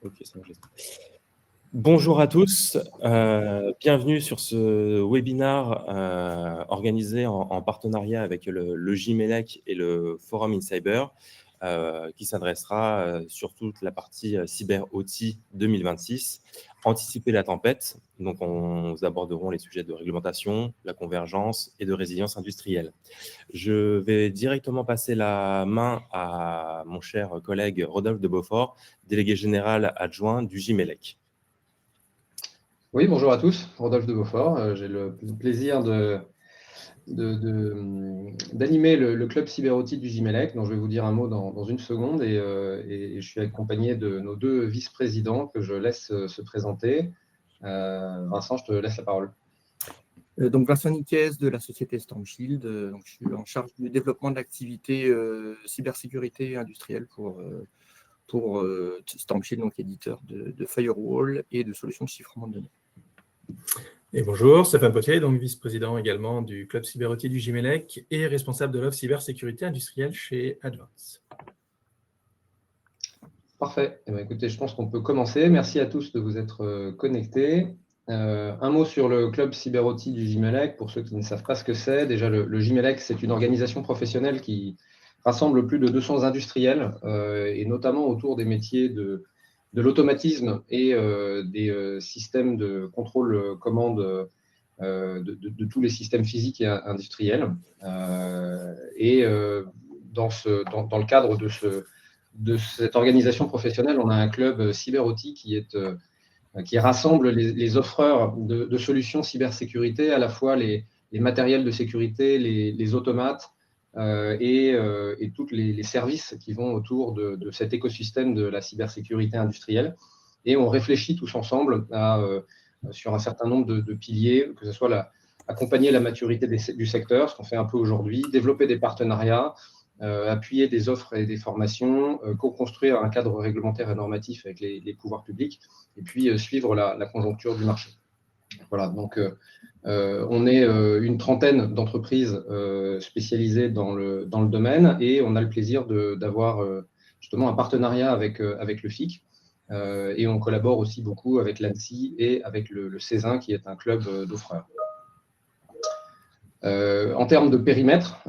Ok, ça marche. Bonjour à tous, bienvenue sur ce webinaire organisé en partenariat avec le Gimélec et le Forum in Cyber, qui s'adressera sur toute la partie Cyber OT 2026, anticiper la tempête. Donc, nous aborderons les sujets de réglementation, la convergence et de résilience industrielle. Je vais directement passer la main à mon cher collègue Rodolphe de Beaufort, délégué général adjoint du Gimélec. Oui, bonjour à tous, Rodolphe de Beaufort. J'ai le plaisir d'animer le club cyber-OT du Gimélec, dont je vais vous dire un mot dans une seconde. Et je suis accompagné de nos deux vice-présidents que je laisse se présenter. Vincent, je te laisse la parole. Donc Vincent Niquez de la société Stormshield. Donc je suis en charge du développement de l'activité cybersécurité industrielle pour Stormshield, donc éditeur de firewall et de solutions de chiffrement de données. Et bonjour, Stéphane Potier, donc vice-président également du club cyber-OT du Gimélec et responsable de l'offre cybersécurité industrielle chez Advance. Parfait. Eh bien, écoutez, je pense qu'on peut commencer. Merci à tous de vous être connectés. Un mot sur le club cyber-OT du Gimélec, pour ceux qui ne savent pas ce que c'est. Déjà, le Gimélec, c'est une organisation professionnelle qui rassemble plus de 200 industriels, et notamment autour des métiers de l'automatisme et des systèmes de contrôle commande de tous les systèmes physiques et industriels. Dans le cadre de cette organisation professionnelle, on a un club cyber-OT qui rassemble les offreurs de solutions cybersécurité, à la fois les matériels de sécurité, les automates et tous les services qui vont autour de cet écosystème de la cybersécurité industrielle. Et on réfléchit tous ensemble sur un certain nombre de piliers, que ce soit accompagner la maturité du secteur, ce qu'on fait un peu aujourd'hui, développer des partenariats, appuyer des offres et des formations, co-construire un cadre réglementaire et normatif avec les pouvoirs publics, et puis suivre la conjoncture du marché. Voilà, donc on est une trentaine d'entreprises spécialisées dans le domaine, et on a le plaisir d'avoir justement un partenariat avec le FIC, et on collabore aussi beaucoup avec l'ANSSI et avec le CESIN, qui est un club d'offreurs. En termes de périmètre,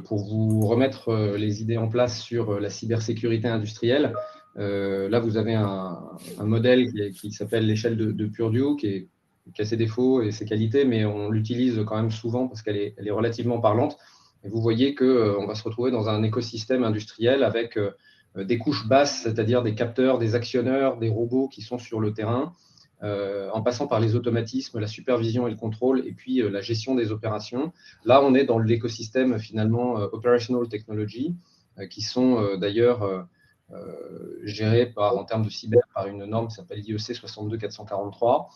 pour vous remettre les idées en place sur la cybersécurité industrielle, là vous avez un modèle qui s'appelle l'échelle de Purdue, qui a ses défauts et ses qualités, mais on l'utilise quand même souvent parce qu'elle est relativement parlante. Et vous voyez qu'on va se retrouver dans un écosystème industriel avec des couches basses, c'est-à-dire des capteurs, des actionneurs, des robots qui sont sur le terrain, en passant par les automatismes, la supervision et le contrôle, et puis la gestion des opérations. Là, on est dans l'écosystème finalement Operational Technology, qui sont d'ailleurs gérés en termes de cyber par une norme qui s'appelle IEC 62443,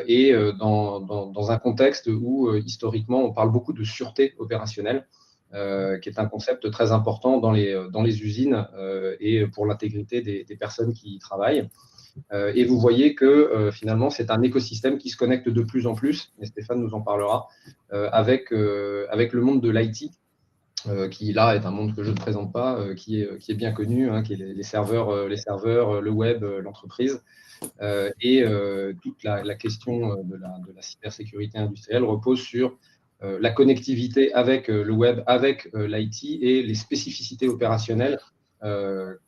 et dans un contexte où historiquement on parle beaucoup de sûreté opérationnelle, qui est un concept très important dans les usines et pour l'intégrité des personnes qui y travaillent. Et vous voyez que finalement, c'est un écosystème qui se connecte de plus en plus, et Stéphane nous en parlera, avec le monde de l'IT, qui là est un monde que je ne présente pas, qui est bien connu, hein, qui est les serveurs, le web, l'entreprise. Et toute la question de la cybersécurité industrielle repose sur la connectivité avec le web, avec l'IT et les spécificités opérationnelles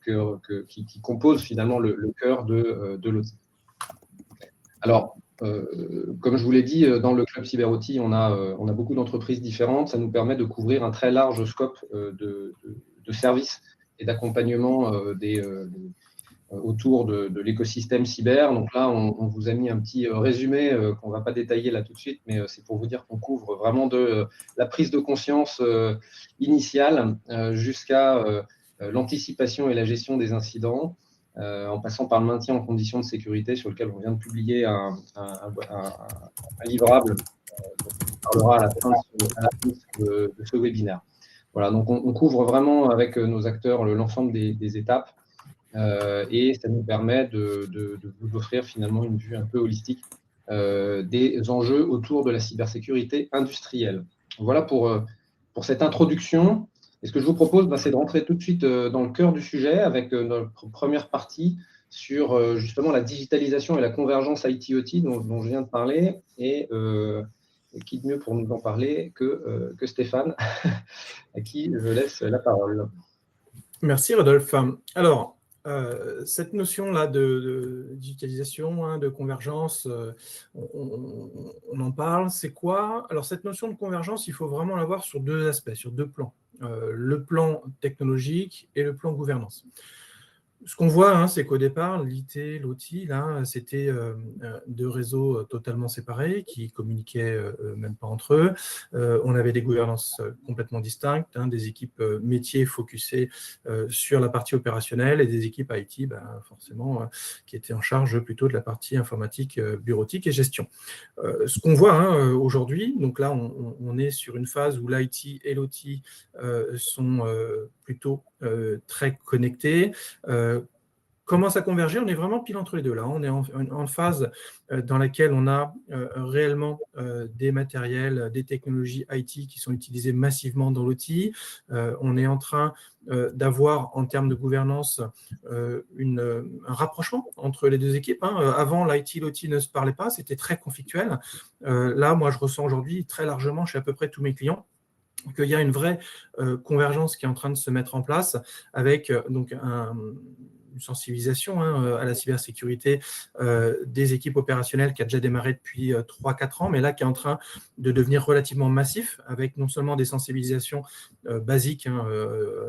qui composent finalement le cœur de l'OT. Alors, comme je vous l'ai dit, dans le club cyber-OT, on a beaucoup d'entreprises différentes. Ça nous permet de couvrir un très large scope de services et d'accompagnement autour de l'écosystème cyber. Donc là, on vous a mis un petit résumé qu'on ne va pas détailler là tout de suite, mais c'est pour vous dire qu'on couvre vraiment de la prise de conscience initiale jusqu'à l'anticipation et la gestion des incidents, en passant par le maintien en conditions de sécurité, sur lequel on vient de publier un livrable dont on parlera à la fin de ce webinaire. Voilà, donc on couvre vraiment avec nos acteurs l'ensemble des étapes, et ça nous permet de vous offrir finalement une vue un peu holistique des enjeux autour de la cybersécurité industrielle. Voilà pour cette introduction. Et ce que je vous propose, c'est de rentrer tout de suite dans le cœur du sujet avec notre première partie sur justement la digitalisation et la convergence IT-OT dont je viens de parler. Et qui de mieux pour nous en parler que Stéphane, à qui je laisse la parole. Merci Rodolphe. Alors, cette notion-là de digitalisation, hein, de convergence, on en parle, c'est quoi? Alors, cette notion de convergence, il faut vraiment la voir sur deux aspects, sur deux plans. Le plan technologique et le plan gouvernance. Ce qu'on voit, hein, c'est qu'au départ, l'IT, l'OT, là, c'était deux réseaux totalement séparés qui communiquaient même pas entre eux. On avait des gouvernances complètement distinctes, hein, des équipes métiers focusées sur la partie opérationnelle et des équipes IT, forcément, qui étaient en charge plutôt de la partie informatique, bureautique et gestion. Ce qu'on voit hein, aujourd'hui, donc là, on est sur une phase où l'IT et l'OT sont plutôt très connectés, commence à converger, on est vraiment pile entre les deux là. On est en phase dans laquelle on a réellement des matériels, des technologies IT qui sont utilisées massivement dans l'OT. On est en train d'avoir en termes de gouvernance un rapprochement entre les deux équipes. Hein. Avant, l'IT et l'OT ne se parlaient pas, c'était très conflictuel. Là, moi, je ressens aujourd'hui très largement chez à peu près tous mes clients qu'il y a une vraie convergence qui est en train de se mettre en place avec donc une sensibilisation hein, à la cybersécurité des équipes opérationnelles qui a déjà démarré depuis 3-4 ans, mais là qui est en train de devenir relativement massif avec non seulement des sensibilisations basiques hein,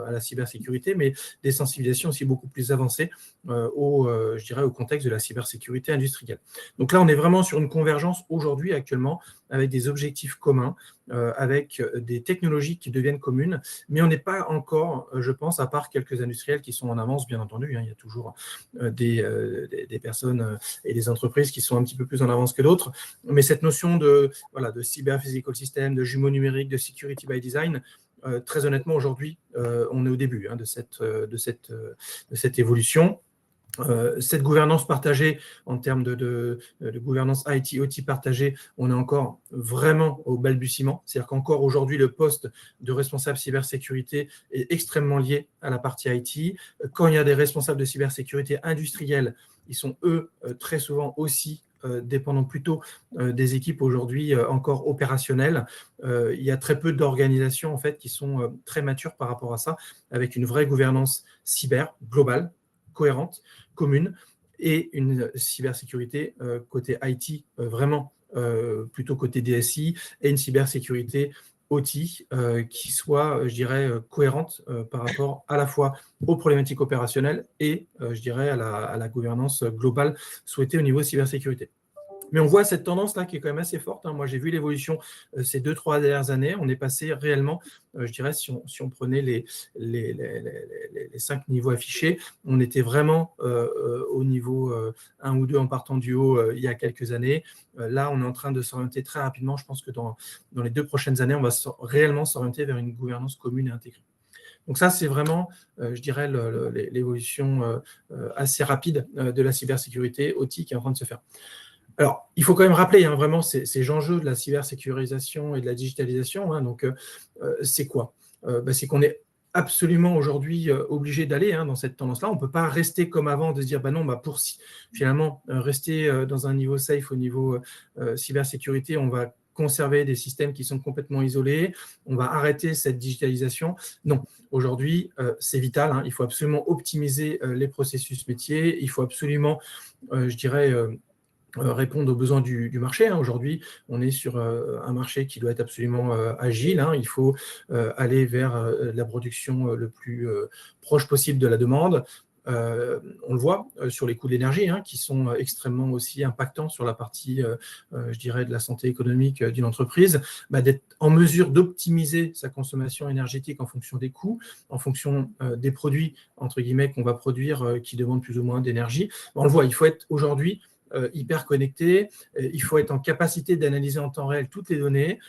à la cybersécurité, mais des sensibilisations aussi beaucoup plus avancées je dirais, au contexte de la cybersécurité industrielle. Donc là, on est vraiment sur une convergence aujourd'hui, actuellement, avec des objectifs communs, avec des technologies qui deviennent communes, mais on n'est pas encore, je pense, à part quelques industriels qui sont en avance, bien entendu, hein, il y a toujours des personnes et des entreprises qui sont un petit peu plus en avance que d'autres, mais cette notion de cyber-physical system, de jumeaux numériques, de security by design, très honnêtement, aujourd'hui, on est au début hein, de cette évolution. Cette gouvernance partagée en termes de gouvernance IT-OT partagée, on est encore vraiment au balbutiement. C'est-à-dire qu'encore aujourd'hui, le poste de responsable cybersécurité est extrêmement lié à la partie IT. Quand il y a des responsables de cybersécurité industrielle, ils sont, eux, très souvent aussi dépendant plutôt des équipes aujourd'hui encore opérationnelles. Il y a très peu d'organisations en fait, qui sont très matures par rapport à ça, avec une vraie gouvernance cyber globale, cohérente, commune, et une cybersécurité côté IT vraiment plutôt côté DSI, et une cybersécurité OT qui soit, je dirais, cohérente par rapport à la fois aux problématiques opérationnelles et, je dirais, à la gouvernance globale souhaitée au niveau cybersécurité. Mais on voit cette tendance-là qui est quand même assez forte. Hein. Moi, j'ai vu l'évolution ces 2-3 dernières années. On est passé réellement, je dirais, si on prenait les 5 niveaux affichés, on était vraiment au niveau 1 ou 2 en partant du haut il y a quelques années. Là, on est en train de s'orienter très rapidement. Je pense que dans les 2 prochaines années, on va réellement s'orienter vers une gouvernance commune et intégrée. Donc ça, c'est vraiment, je dirais, l'évolution assez rapide de la cybersécurité OT qui est en train de se faire. Alors, il faut quand même rappeler hein, vraiment ces enjeux de la cybersécurisation et de la digitalisation. Hein, donc, c'est quoi c'est qu'on est absolument aujourd'hui obligé d'aller hein, dans cette tendance-là. On ne peut pas rester comme avant, de se dire non, pour finalement rester dans un niveau safe au niveau cybersécurité, on va conserver des systèmes qui sont complètement isolés, on va arrêter cette digitalisation. Non, aujourd'hui, c'est vital. Hein, il faut absolument optimiser les processus métiers. Il faut absolument, je dirais, répondre aux besoins du marché. Hein. Aujourd'hui, on est sur un marché qui doit être absolument agile. Hein. Il faut aller vers la production le plus proche possible de la demande. On le voit sur les coûts de l'énergie hein, qui sont extrêmement aussi impactants sur la partie, je dirais, de la santé économique d'une entreprise, d'être en mesure d'optimiser sa consommation énergétique en fonction des coûts, en fonction des produits, entre guillemets, qu'on va produire qui demandent plus ou moins d'énergie. On le voit, il faut être aujourd'hui hyper connecté, il faut être en capacité d'analyser en temps réel toutes les données,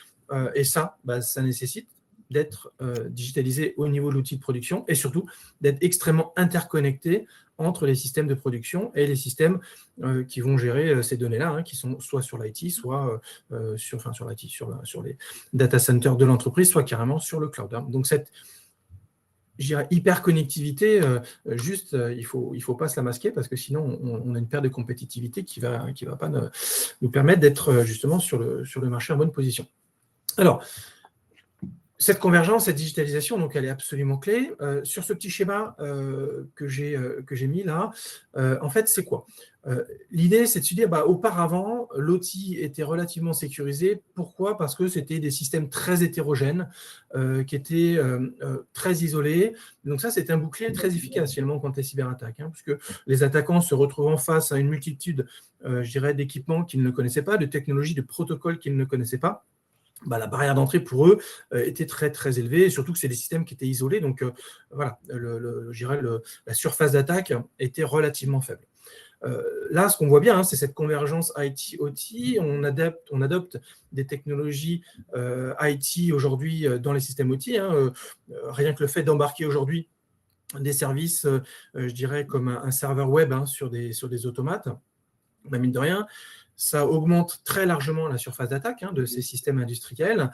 et ça nécessite d'être digitalisé au niveau de l'outil de production et surtout d'être extrêmement interconnecté entre les systèmes de production et les systèmes qui vont gérer ces données-là, hein, qui sont soit sur l'IT, soit sur les data centers de l'entreprise, soit carrément sur le cloud. Hein. Donc je dirais, hyperconnectivité, il faut pas se la masquer parce que sinon, on a une perte de compétitivité qui va pas nous permettre d'être justement sur le marché en bonne position. Alors, cette convergence, cette digitalisation, donc elle est absolument clé. Sur ce petit schéma que j'ai mis là, en fait, c'est quoi? L'idée, c'est de se dire, auparavant, l'outil était relativement sécurisé. Pourquoi? Parce que c'était des systèmes très hétérogènes, qui étaient très isolés. Donc ça, c'était un bouclier très efficace finalement contre les cyberattaques, puisque les attaquants se retrouvant face à une multitude, je dirais, d'équipements qu'ils ne connaissaient pas, de technologies, de protocoles qu'ils ne connaissaient pas. La barrière d'entrée pour eux était très très élevée, et surtout que c'est des systèmes qui étaient isolés, donc voilà, je dirais la surface d'attaque était relativement faible. Là, ce qu'on voit bien, c'est cette convergence IT-OT. On adopte des technologies IT aujourd'hui dans les systèmes OT. Rien que le fait d'embarquer aujourd'hui des services, je dirais, comme un serveur web sur des automates, mine de rien, ça augmente très largement la surface d'attaque de ces systèmes industriels.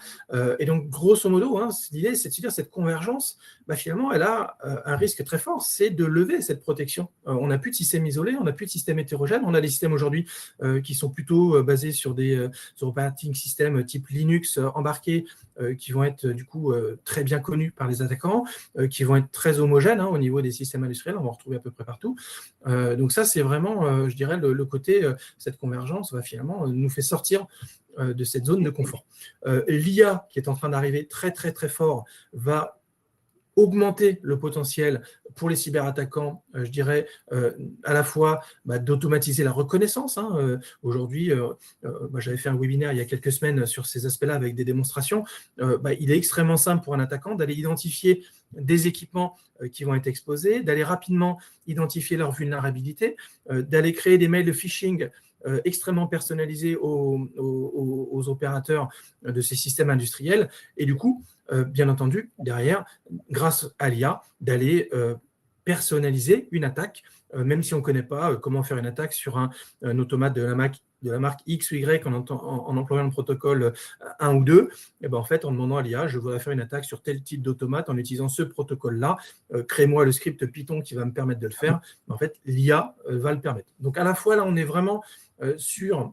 Et donc, grosso modo, l'idée, c'est de se dire cette convergence, finalement, elle a un risque très fort, c'est de lever cette protection. On n'a plus de système isolé, on n'a plus de système hétérogène. On a des systèmes aujourd'hui qui sont plutôt basés sur des operating systems type Linux embarqués, qui vont être du coup très bien connus par les attaquants, qui vont être très homogènes au niveau des systèmes industriels. On va en retrouver à peu près partout. Donc ça, c'est vraiment, je dirais, le côté, cette convergence finalement nous fait sortir de cette zone de confort. L'IA qui est en train d'arriver très très très fort va augmenter le potentiel pour les cyberattaquants, je dirais, à la fois d'automatiser la reconnaissance. Aujourd'hui, j'avais fait un webinaire il y a quelques semaines sur ces aspects-là avec des démonstrations. Il est extrêmement simple pour un attaquant d'aller identifier des équipements qui vont être exposés, d'aller rapidement identifier leur vulnérabilité, d'aller créer des mails de phishing extrêmement personnalisés aux opérateurs de ces systèmes industriels, et du coup, bien entendu, derrière, grâce à l'IA, d'aller personnaliser une attaque, même si on ne connaît pas comment faire une attaque sur un automate de la marque X ou Y en employant le protocole 1 ou 2, et en fait, en demandant à l'IA, je voudrais faire une attaque sur tel type d'automate en utilisant ce protocole-là, crée-moi le script Python qui va me permettre de le faire. En fait, l'IA va le permettre. Donc, à la fois, là, on est vraiment sur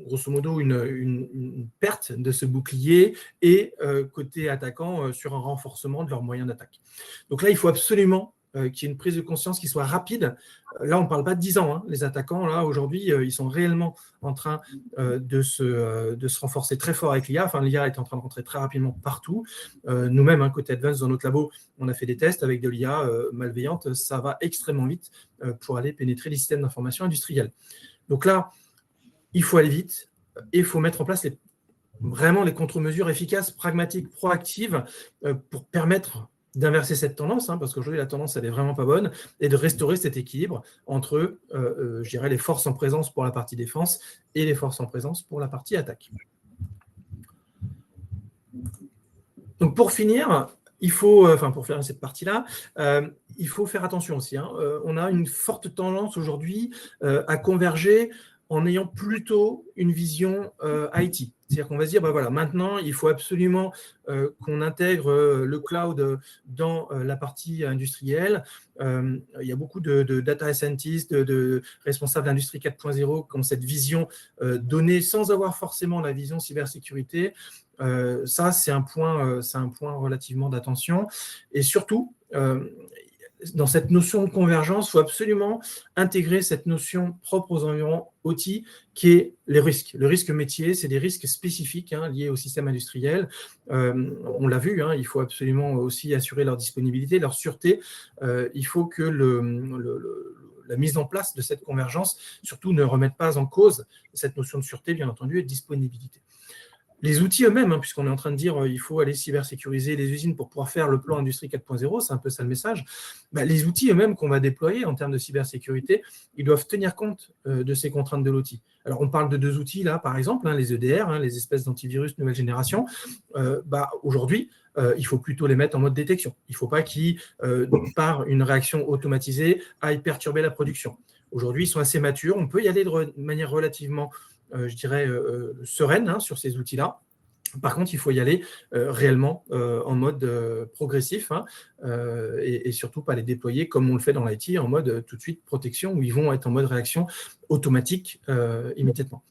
grosso modo une perte de ce bouclier et côté attaquant sur un renforcement de leurs moyens d'attaque. Donc là, il faut absolument qu'il y ait une prise de conscience qui soit rapide. Là, on ne parle pas de 10 ans. Les attaquants, là, aujourd'hui, ils sont réellement en train de se renforcer très fort avec l'IA. L'IA est en train de rentrer très rapidement partout. Nous-mêmes, côté Advance, dans notre labo, on a fait des tests avec de l'IA malveillante. Ça va extrêmement vite pour aller pénétrer les systèmes d'information industriels. Donc là, il faut aller vite et il faut mettre en place vraiment les contre-mesures efficaces, pragmatiques, proactives pour permettre d'inverser cette tendance, parce qu'aujourd'hui, la tendance, elle n'est vraiment pas bonne, et de restaurer cet équilibre entre, je dirais, les forces en présence pour la partie défense et les forces en présence pour la partie attaque. Donc, pour finir, pour faire cette partie-là, il faut faire attention aussi. On a une forte tendance aujourd'hui à converger en ayant plutôt une vision IT. C'est-à-dire qu'on va se dire, maintenant, il faut absolument qu'on intègre le cloud dans la partie industrielle. Il y a beaucoup de data scientists, de responsables d'industrie 4.0 qui ont cette vision donnée sans avoir forcément la vision cybersécurité. Ça, c'est un point relativement d'attention. Et surtout, dans cette notion de convergence, il faut absolument intégrer cette notion propre aux environs OT, qui est les risques. Le risque métier, c'est des risques spécifiques liés au système industriel. On l'a vu, il faut absolument aussi assurer leur disponibilité, leur sûreté. Il faut que la mise en place de cette convergence, surtout, ne remette pas en cause cette notion de sûreté, bien entendu, et de disponibilité. Les outils eux-mêmes, puisqu'on est en train de dire il faut aller cybersécuriser les usines pour pouvoir faire le plan Industrie 4.0, c'est un peu ça le message. Les outils eux-mêmes qu'on va déployer en termes de cybersécurité, ils doivent tenir compte de ces contraintes de l'outil. Alors, on parle de 2 outils là, par exemple, les EDR, les espèces d'antivirus nouvelle génération. Aujourd'hui, il faut plutôt les mettre en mode détection. Il ne faut pas qu'ils, par une réaction automatisée, aillent perturber la production. Aujourd'hui, ils sont assez matures. On peut y aller de manière relativement je dirais, sereine sur ces outils-là. Par contre, il faut y aller réellement en mode progressif et surtout pas les déployer comme on le fait dans l'IT en mode tout de suite protection où ils vont être en mode réaction automatique immédiatement.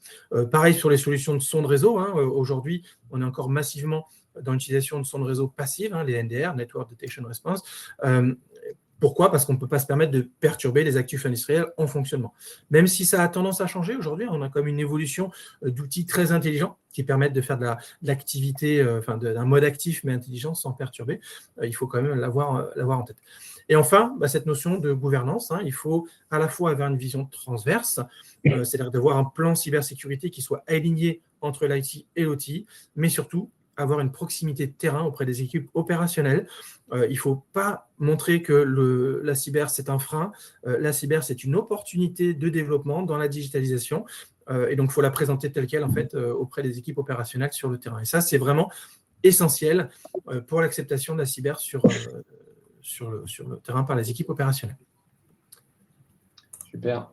Pareil sur les solutions de son de réseau. Aujourd'hui, on est encore massivement dans l'utilisation de son de réseau passive, les NDR, Network Detection Response. Pourquoi ? Parce qu'on ne peut pas se permettre de perturber les actifs industriels en fonctionnement. Même si ça a tendance à changer aujourd'hui, on a comme une évolution d'outils très intelligents qui permettent de faire de l'activité, d'un mode actif mais intelligent sans perturber. Il faut quand même l'avoir en tête. Et enfin, cette notion de gouvernance, il faut à la fois avoir une vision transverse, c'est-à-dire d'avoir un plan cybersécurité qui soit aligné entre l'IT et l'OT, mais surtout avoir une proximité de terrain auprès des équipes opérationnelles. Il ne faut pas montrer que la cyber, c'est un frein. La cyber, c'est une opportunité de développement dans la digitalisation. Et donc, il faut la présenter telle qu'elle, en fait, auprès des équipes opérationnelles sur le terrain. Et ça, c'est vraiment essentiel pour l'acceptation de la cyber sur le terrain par les équipes opérationnelles. Super.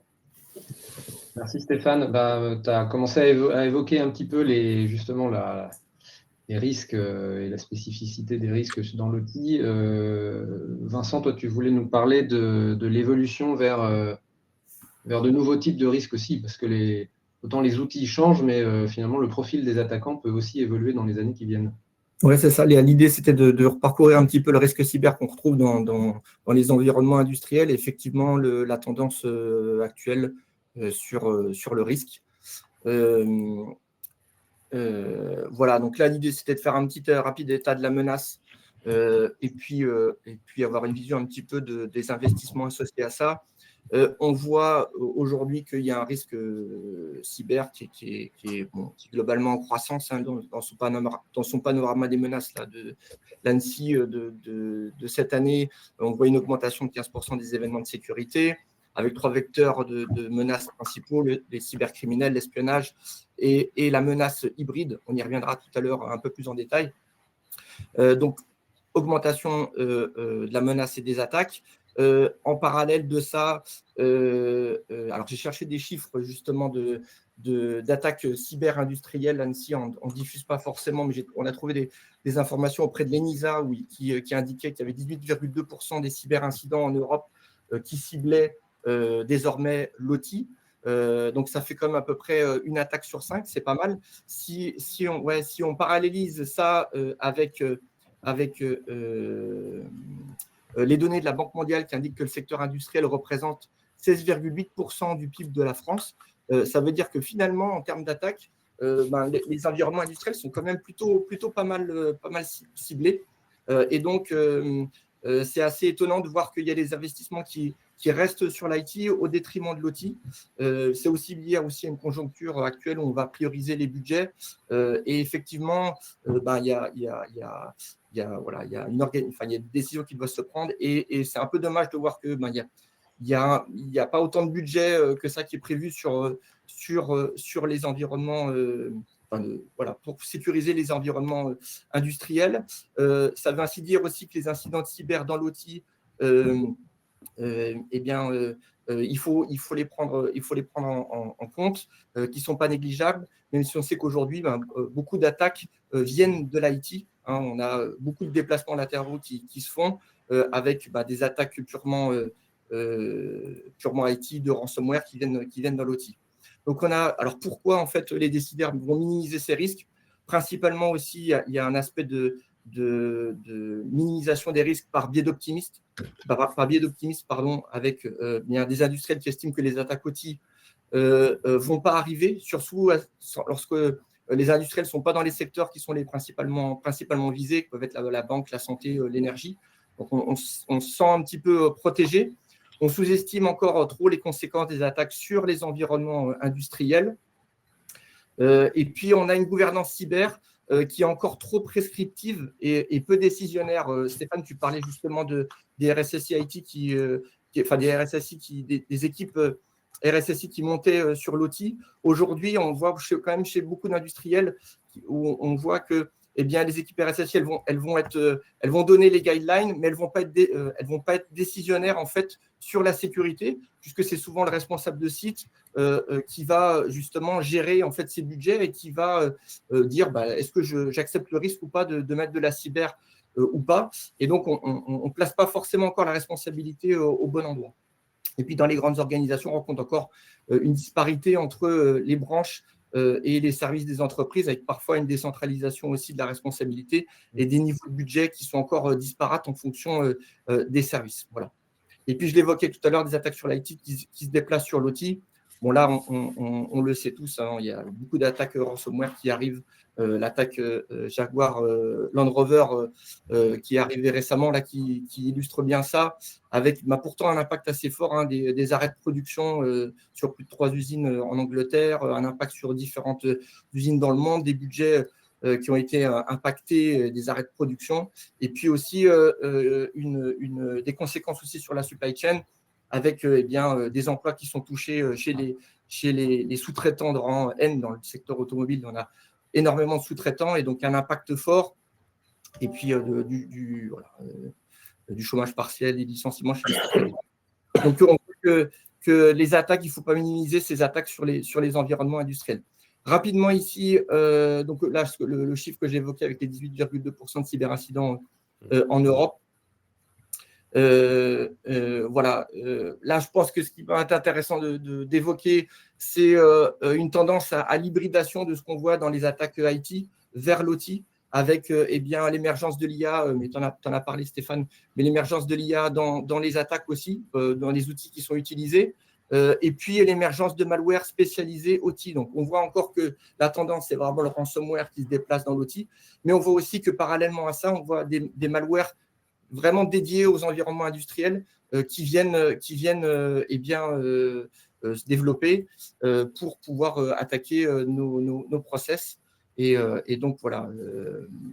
Merci Stéphane. Tu as commencé à évoquer un petit peu les risques et la spécificité des risques dans l'outil. Vincent, toi, tu voulais nous parler de l'évolution vers de nouveaux types de risques aussi, parce que autant les outils changent, mais finalement, le profil des attaquants peut aussi évoluer dans les années qui viennent. Oui, c'est ça. L'idée, c'était de reparcourir un petit peu le risque cyber qu'on retrouve dans les environnements industriels. Et effectivement, la tendance actuelle sur le risque. Voilà, donc là, l'idée, c'était de faire un petit rapide état de la menace et puis avoir une vision un petit peu des investissements associés à ça. On voit aujourd'hui qu'il y a un risque cyber qui est globalement en croissance dans son panorama des menaces là, de l'ANSSI de cette année. On voit une augmentation de 15% des événements de sécurité, avec 3 vecteurs de menaces principaux, les cybercriminels, l'espionnage et la menace hybride. On y reviendra tout à l'heure un peu plus en détail. Donc, augmentation de la menace et des attaques. En parallèle de ça, alors j'ai cherché des chiffres justement d'attaques cyber-industrielles. L'ANSSI on ne diffuse pas forcément, mais on a trouvé des informations auprès de l'ENISA qui indiquaient qu'il y avait 18,2% des cyber-incidents en Europe qui ciblaient désormais l'OT. Donc ça fait comme à peu près une attaque sur 5, c'est pas mal. Si on parallélise ça avec les données de la Banque mondiale qui indiquent que le secteur industriel représente 16,8% du PIB de la France, ça veut dire que finalement, en termes d'attaque, les environnements industriels sont quand même plutôt pas mal ciblés. Et donc, c'est assez étonnant de voir qu'il y a des investissements qui restent sur l'IT au détriment de l'OT. C'est aussi lié à une conjoncture actuelle où on va prioriser les budgets. Et effectivement, il y a des décisions qui doivent se prendre. Et c'est un peu dommage de voir que il y a pas autant de budget que ça qui est prévu sur les environnements. Pour sécuriser les environnements industriels. Ça veut ainsi dire aussi que les incidents de cyber dans l'OT, il faut les prendre en compte, qui ne sont pas négligeables, même si on sait qu'aujourd'hui, beaucoup d'attaques viennent de l'IT. On a beaucoup de déplacements latéraux qui se font avec des attaques purement IT, de ransomware qui viennent dans l'OT. Donc, alors pourquoi en fait les décideurs vont minimiser ces risques? Principalement aussi, il y a un aspect de minimisation des risques par biais d'optimisme, avec des industriels qui estiment que les attaques OT vont pas arriver, surtout lorsque les industriels ne sont pas dans les secteurs qui sont les principalement visés, qui peuvent être la banque, la santé, l'énergie. Donc, on se sent un petit peu protégé. On sous-estime encore trop les conséquences des attaques sur les environnements industriels. Et puis, on a une gouvernance cyber qui est encore trop prescriptive et peu décisionnaire. Stéphane, tu parlais justement des RSSI IT des équipes RSSI qui montaient sur l'OT. Aujourd'hui, on voit quand même chez beaucoup d'industriels où on voit que eh bien, les équipes RSSI, elles vont donner les guidelines, mais elles vont pas être décisionnaires en fait sur la sécurité, puisque c'est souvent le responsable de site qui va justement gérer en fait ses budgets et qui va dire est-ce que j'accepte le risque ou pas de mettre de la cyber ou pas. Et donc, on ne place pas forcément encore la responsabilité au bon endroit. Et puis, dans les grandes organisations, on rencontre encore une disparité entre les branches et les services des entreprises, avec parfois une décentralisation aussi de la responsabilité et des niveaux de budget qui sont encore disparates en fonction des services. Voilà. Et puis, je l'évoquais tout à l'heure, des attaques sur l'IT qui se déplacent sur l'OT. Bon, là, on le sait tous, hein, il y a beaucoup d'attaques ransomware qui arrivent. L'attaque Jaguar Land Rover qui est arrivée récemment, là, qui illustre bien ça, avec pourtant un impact assez fort, hein, des arrêts de production sur plus de 3 usines en Angleterre, un impact sur différentes usines dans le monde, des budgets qui ont été impactés, des arrêts de production, et puis aussi des conséquences aussi sur la supply chain, avec des emplois qui sont touchés chez les sous-traitants de rang N dans le secteur automobile. On a énormément de sous-traitants et donc un impact fort. Et puis du chômage partiel, des licenciements chez les sous-traitants. Donc on voit que les attaques, il ne faut pas minimiser ces attaques sur les environnements industriels. Rapidement ici, donc là, le chiffre que j'évoquais avec les 18,2% de cyberincidents en Europe. Voilà. Là, je pense que ce qui va être intéressant d'évoquer, c'est une tendance à l'hybridation de ce qu'on voit dans les attaques IT vers l'OT, avec l'émergence de l'IA, mais tu en as parlé, Stéphane, mais l'émergence de l'IA dans les attaques aussi, dans les outils qui sont utilisés, et puis l'émergence de malware spécialisé OT. Donc, on voit encore que la tendance, c'est vraiment le ransomware qui se déplace dans l'OT, mais on voit aussi que parallèlement à ça, on voit des malwares vraiment dédiés aux environnements industriels qui viennent se développer pour pouvoir attaquer nos process. Et donc, voilà,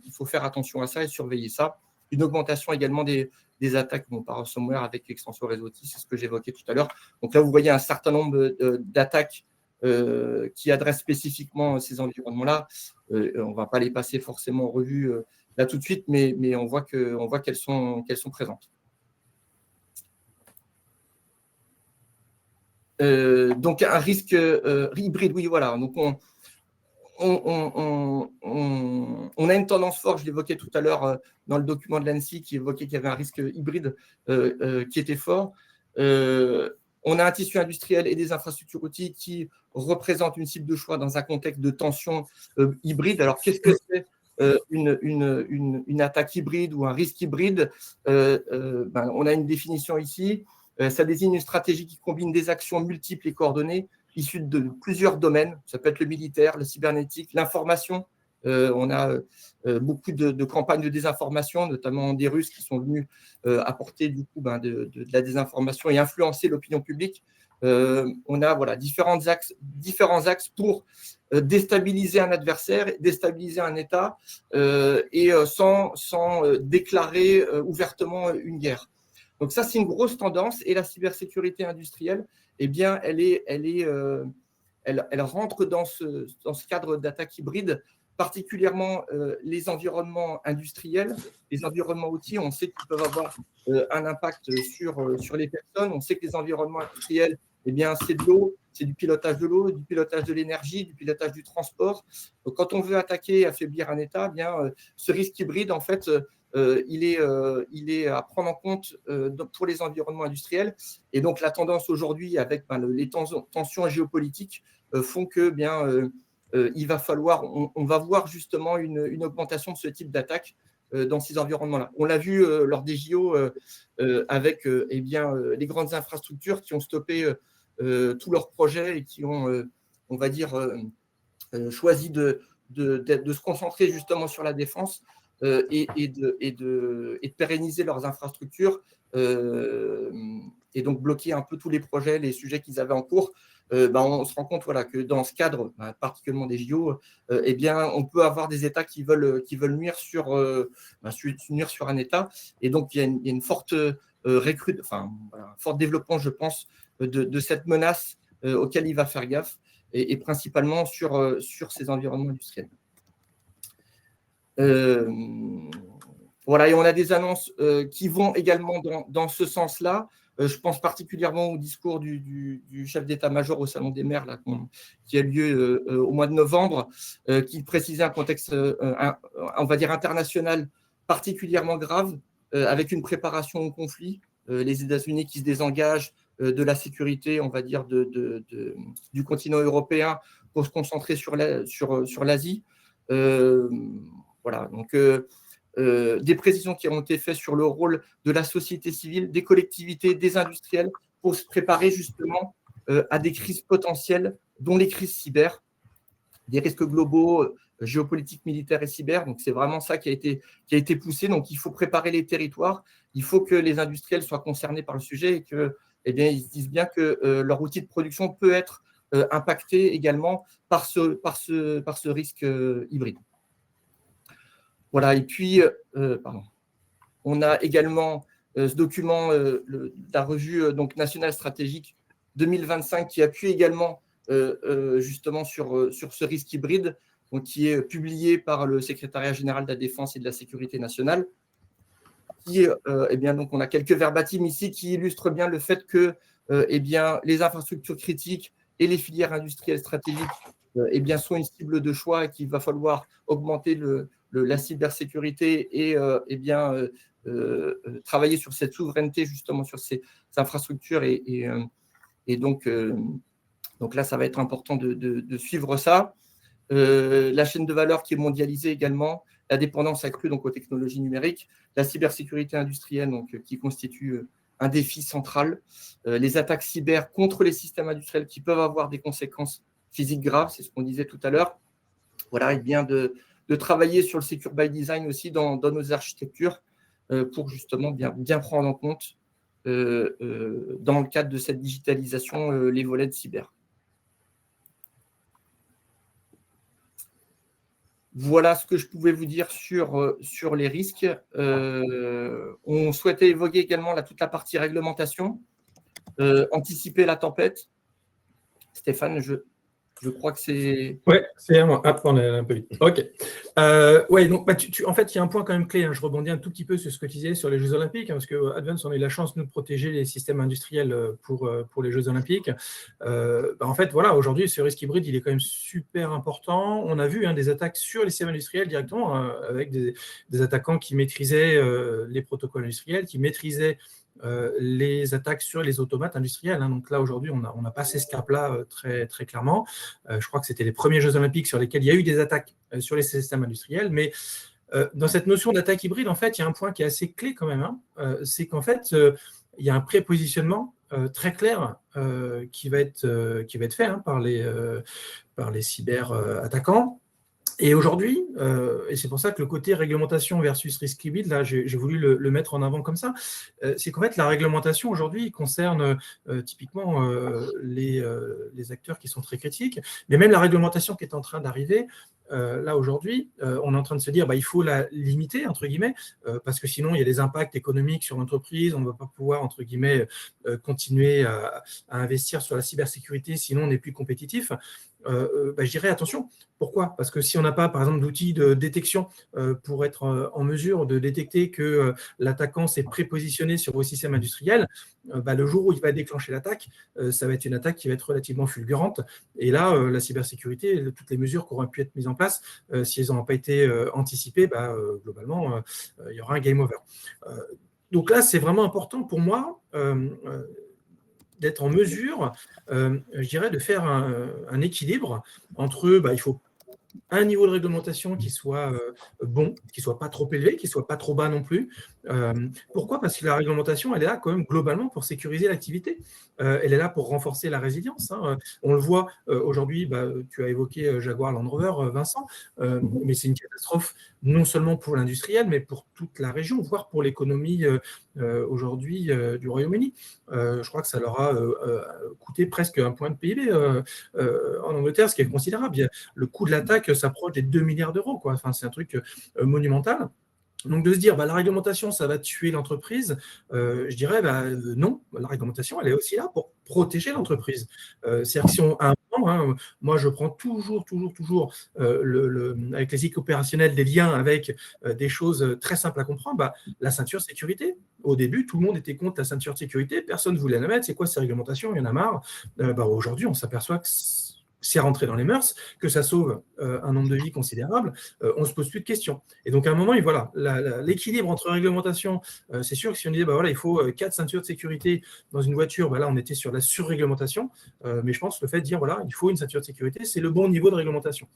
il faut faire attention à ça et surveiller ça. Une augmentation également des attaques par ransomware avec l'extension réseau OT, c'est ce que j'évoquais tout à l'heure. Donc là, vous voyez un certain nombre d'attaques qui adressent spécifiquement ces environnements-là. On ne va pas les passer forcément en revue là tout de suite, mais on voit qu'elles sont présentes. Donc, un risque hybride, oui, voilà. Donc, on a une tendance forte, je l'évoquais tout à l'heure dans le document de l'ANSSI qui évoquait qu'il y avait un risque hybride qui était fort. On a un tissu industriel et des infrastructures outils qui représentent une cible de choix dans un contexte de tension hybride. Alors, qu'est-ce que c'est une attaque hybride ou un risque hybride? On a une définition ici. Ça désigne une stratégie qui combine des actions multiples et coordonnées issues de plusieurs domaines. Ça peut être le militaire, le cybernétique, l'information. On a beaucoup de campagnes de désinformation, notamment des Russes qui sont venus apporter du coup de la désinformation et influencer l'opinion publique. On a différents axes pour déstabiliser un adversaire, déstabiliser un État et sans déclarer ouvertement une guerre. Donc ça, c'est une grosse tendance. Et la cybersécurité industrielle, eh bien, elle rentre dans ce cadre d'attaque hybride, particulièrement les environnements industriels, les environnements outils. On sait qu'ils peuvent avoir un impact sur les personnes. On sait que les environnements industriels, eh bien, c'est de l'eau, c'est du pilotage de l'eau, du pilotage de l'énergie, du pilotage du transport. Donc, quand on veut attaquer et affaiblir un État, eh bien, ce risque hybride, en fait, il est à prendre en compte pour les environnements industriels. Et donc, la tendance aujourd'hui, avec les tensions géopolitiques, font que il va falloir, on va voir justement une augmentation de ce type d'attaque dans ces environnements-là. On l'a vu lors des JO avec les grandes infrastructures qui ont stoppé tous leurs projets et qui ont, on va dire, choisi de se concentrer justement sur la défense et de pérenniser leurs infrastructures et donc bloquer un peu tous les projets, les sujets qu'ils avaient en cours. On se rend compte que dans ce cadre, particulièrement des JO, on peut avoir des États qui veulent nuire sur un État. Et donc, il y a une forte fort développement, je pense, de cette menace auquel il va faire gaffe, et principalement sur ces environnements industriels. Voilà, et on a des annonces qui vont également dans ce sens-là. Je pense particulièrement au discours du chef d'état-major au Salon des maires là, qui a lieu au mois de novembre, qui précisait un contexte, on va dire, international particulièrement grave, avec une préparation au conflit, les États-Unis qui se désengagent de la sécurité, on va dire, du continent européen pour se concentrer sur l'Asie. Voilà, donc des précisions qui ont été faites sur le rôle de la société civile, des collectivités, des industriels, pour se préparer justement à des crises potentielles, dont les crises cyber, des risques globaux, géopolitiques, militaires et cyber. Donc, c'est vraiment ça qui a été poussé. Donc, il faut préparer les territoires. Il faut que les industriels soient concernés par le sujet et que, eh bien, ils se disent bien que leur outil de production peut être impacté également par ce risque hybride. Voilà, et puis, on a également ce document de la revue nationale stratégique 2025 qui appuie également justement sur ce risque hybride, donc, qui est publié par le secrétariat général de la Défense et de la Sécurité nationale. Eh bien, donc, on a quelques verbatims ici qui illustrent bien le fait que eh bien, les infrastructures critiques et les filières industrielles stratégiques eh bien, sont une cible de choix et qu'il va falloir augmenter la cybersécurité et eh bien, travailler sur cette souveraineté justement sur ces infrastructures et donc là, ça va être important de suivre ça. La chaîne de valeur qui est mondialisée également, la dépendance accrue donc aux technologies numériques, la cybersécurité industrielle donc, qui constitue un défi central, les attaques cyber contre les systèmes industriels qui peuvent avoir des conséquences physiques graves, c'est ce qu'on disait tout à l'heure. Voilà, et bien de travailler sur le Secure by Design aussi dans nos architectures pour justement bien prendre en compte dans le cadre de cette digitalisation les volets de cyber. Voilà ce que je pouvais vous dire sur les risques. On souhaitait évoquer également toute la partie réglementation, anticiper la tempête. Stéphane, je crois que c'est… Oui, c'est à moi. Ah, on est un peu vite. OK. Oui, donc, en fait, il y a un point quand même clé. Hein. Je rebondis un tout petit peu sur ce que tu disais sur les Jeux Olympiques, hein, parce que Advance, on a eu la chance, nous, de protéger les systèmes industriels pour les Jeux Olympiques. En fait, voilà, aujourd'hui, ce risque hybride, il est quand même super important. On a vu des attaques sur les systèmes industriels directement, avec des attaquants qui maîtrisaient les protocoles industriels, qui maîtrisaient les attaques sur les automates industriels. Hein. Donc là, aujourd'hui, on a passé ce cap-là très, très clairement. Je crois que c'était les premiers Jeux Olympiques sur lesquels il y a eu des attaques sur les systèmes industriels. Mais dans cette notion d'attaque hybride, en fait, il y a un point qui est assez clé quand même. Hein. C'est qu'en fait, il y a un prépositionnement très clair qui va être fait hein, par les cyber-attaquants. Et aujourd'hui, et c'est pour ça que le côté réglementation versus risque hybride, là, j'ai voulu le mettre en avant comme ça, c'est qu'en fait, la réglementation aujourd'hui concerne typiquement les acteurs qui sont très critiques, mais même la réglementation qui est en train d'arriver, là aujourd'hui, on est en train de se dire il faut la limiter, entre guillemets, parce que sinon, il y a des impacts économiques sur l'entreprise, on ne va pas pouvoir, entre guillemets, continuer à investir sur la cybersécurité, sinon on n'est plus compétitif. Je dirais attention. Pourquoi ? Parce que si on n'a pas, par exemple, d'outils de détection pour être en mesure de détecter que l'attaquant s'est prépositionné sur vos systèmes industriels, le jour où il va déclencher l'attaque, ça va être une attaque qui va être relativement fulgurante. Et là, la cybersécurité, toutes les mesures qui auraient pu être mises en place, si elles n'ont pas été anticipées, globalement, il y aura un game over. Donc là, c'est vraiment important pour moi d'être en mesure, je dirais, de faire un équilibre entre, il faut un niveau de réglementation qui soit bon, qui ne soit pas trop élevé, qui ne soit pas trop bas non plus. Pourquoi ? Parce que la réglementation, elle est là quand même globalement pour sécuriser l'activité. Elle est là pour renforcer la résilience. Hein. On le voit aujourd'hui, tu as évoqué Jaguar Land Rover, Vincent, mais c'est une catastrophe non seulement pour l'industriel, mais pour toute la région, voire pour l'économie aujourd'hui du Royaume-Uni. Je crois que ça leur a coûté presque un point de PIB en Angleterre, ce qui est considérable. Le coût de l'attaque s'approche des 2 milliards d'euros. Enfin, c'est un truc monumental. Donc, de se dire, la réglementation, ça va tuer l'entreprise, je dirais, non, la réglementation, elle est aussi là pour protéger l'entreprise. C'est-à-dire que si à un moment, réglementation. Hein. Moi, je prends toujours avec les équipes opérationnelles des liens avec des choses très simples à comprendre. Bah, la ceinture sécurité. Au début, tout le monde était contre la ceinture de sécurité, personne ne voulait la mettre. C'est quoi ces réglementations? Il y en a marre. Aujourd'hui, on s'aperçoit que c'est rentré dans les mœurs, que ça sauve un nombre de vies considérable, on ne se pose plus de questions. Et donc, à un moment, voilà, l'équilibre entre réglementation, c'est sûr que si on disait, voilà, il faut 4 ceintures de sécurité dans une voiture, là, on était sur la surréglementation, mais je pense que le fait de dire, voilà, il faut une ceinture de sécurité, c'est le bon niveau de réglementation.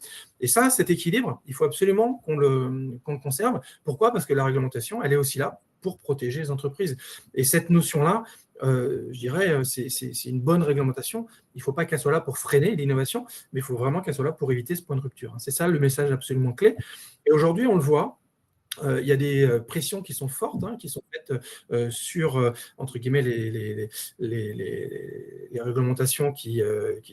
Et ça, cet équilibre, il faut absolument qu'on le conserve. Pourquoi? Parce que la réglementation, elle est aussi là pour protéger les entreprises. Et cette notion-là, je dirais, c'est une bonne réglementation. Il ne faut pas qu'elle soit là pour freiner l'innovation, mais il faut vraiment qu'elle soit là pour éviter ce point de rupture. C'est ça le message absolument clé. Et aujourd'hui, on le voit, il y a des pressions qui sont fortes, qui sont faites sur, entre guillemets, les réglementations qui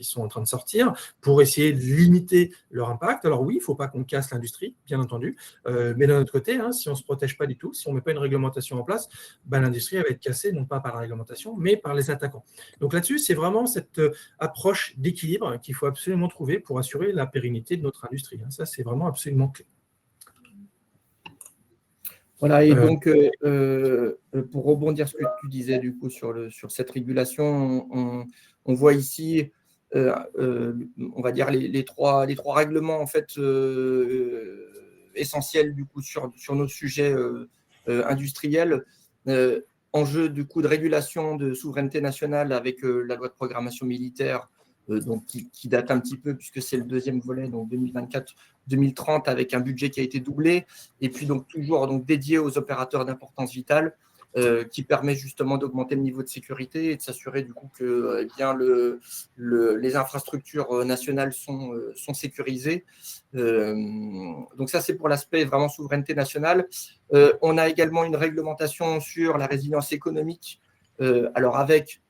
sont en train de sortir pour essayer de limiter leur impact. Alors oui, il ne faut pas qu'on casse l'industrie, bien entendu, mais d'un autre côté, si on ne se protège pas du tout, si on ne met pas une réglementation en place, l'industrie va être cassée, non pas par la réglementation, mais par les attaquants. Donc là-dessus, c'est vraiment cette approche d'équilibre qu'il faut absolument trouver pour assurer la pérennité de notre industrie. Ça, c'est vraiment absolument clé. Voilà, et donc, pour rebondir sur ce que tu disais, du coup, sur cette régulation, on voit ici, on va dire, les trois règlements, en fait, essentiels, du coup, sur nos sujets industriels. Enjeu, du coup, de régulation de souveraineté nationale avec la loi de programmation militaire, donc qui date un petit peu, puisque c'est le deuxième volet, donc 2024-2030, avec un budget qui a été doublé, et puis donc toujours dédié aux opérateurs d'importance vitale, qui permet justement d'augmenter le niveau de sécurité et de s'assurer du coup que les infrastructures nationales sont sécurisées. Donc ça, c'est pour l'aspect vraiment souveraineté nationale. On a également une réglementation sur la résilience économique, alors avec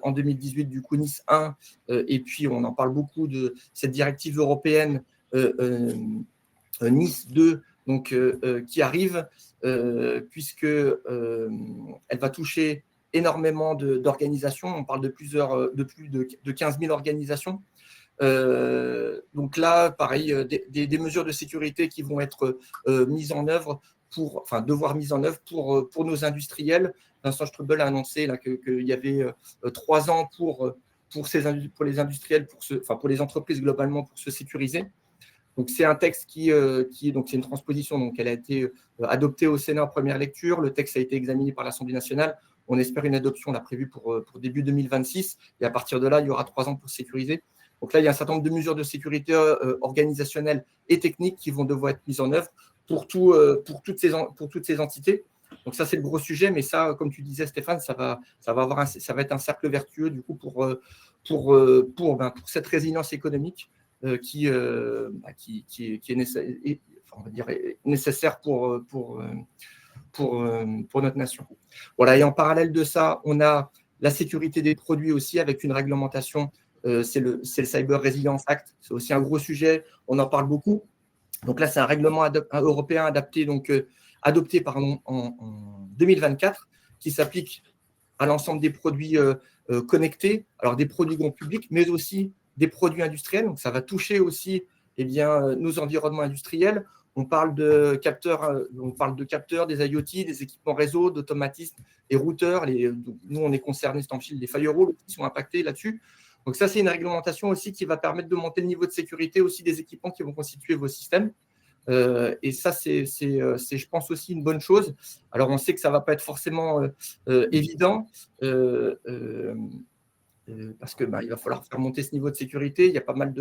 en 2018 du coup Nice 1, et puis on en parle beaucoup de cette directive européenne Nice 2, donc, qui arrive, puisque elle va toucher énormément d'organisations. On parle de plus de 15 000 organisations. Donc là, pareil, des mesures de sécurité qui vont être mises en œuvre devoir mise en œuvre pour nos industriels. Vincent Strubel a annoncé qu'il y avait 3 ans pour les industriels, pour les entreprises globalement, pour se sécuriser. Donc c'est un texte donc c'est une transposition, donc elle a été adoptée au Sénat en première lecture. Le texte a été examiné par l'Assemblée nationale. On espère une adoption prévue pour début 2026. Et à partir de là, il y aura 3 ans pour se sécuriser. Donc là, il y a un certain nombre de mesures de sécurité organisationnelles et techniques qui vont devoir être mises en œuvre pour toutes ces entités. Donc ça, c'est le gros sujet, mais ça, comme tu disais, Stéphane, ça va être un cercle vertueux du coup pour cette résilience économique qui est nécessaire pour notre nation. Voilà. Et en parallèle de ça, on a la sécurité des produits aussi avec une réglementation. C'est le Cyber Resilience Act. C'est aussi un gros sujet. On en parle beaucoup. Donc là, c'est un règlement européen adopté en 2024 qui s'applique à l'ensemble des produits connectés, alors des produits grand public, mais aussi des produits industriels. Donc ça va toucher aussi nos environnements industriels. On parle de capteurs, des IoT, des équipements réseau, d'automatismes et routeurs. Nous, on est concernés, les firewalls qui sont impactés là-dessus. Donc ça, c'est une réglementation aussi qui va permettre de monter le niveau de sécurité aussi des équipements qui vont constituer vos systèmes. Et ça, c'est, je pense, aussi une bonne chose. Alors, on sait que ça ne va pas être forcément évident parce que il va falloir faire monter ce niveau de sécurité. Il y a pas mal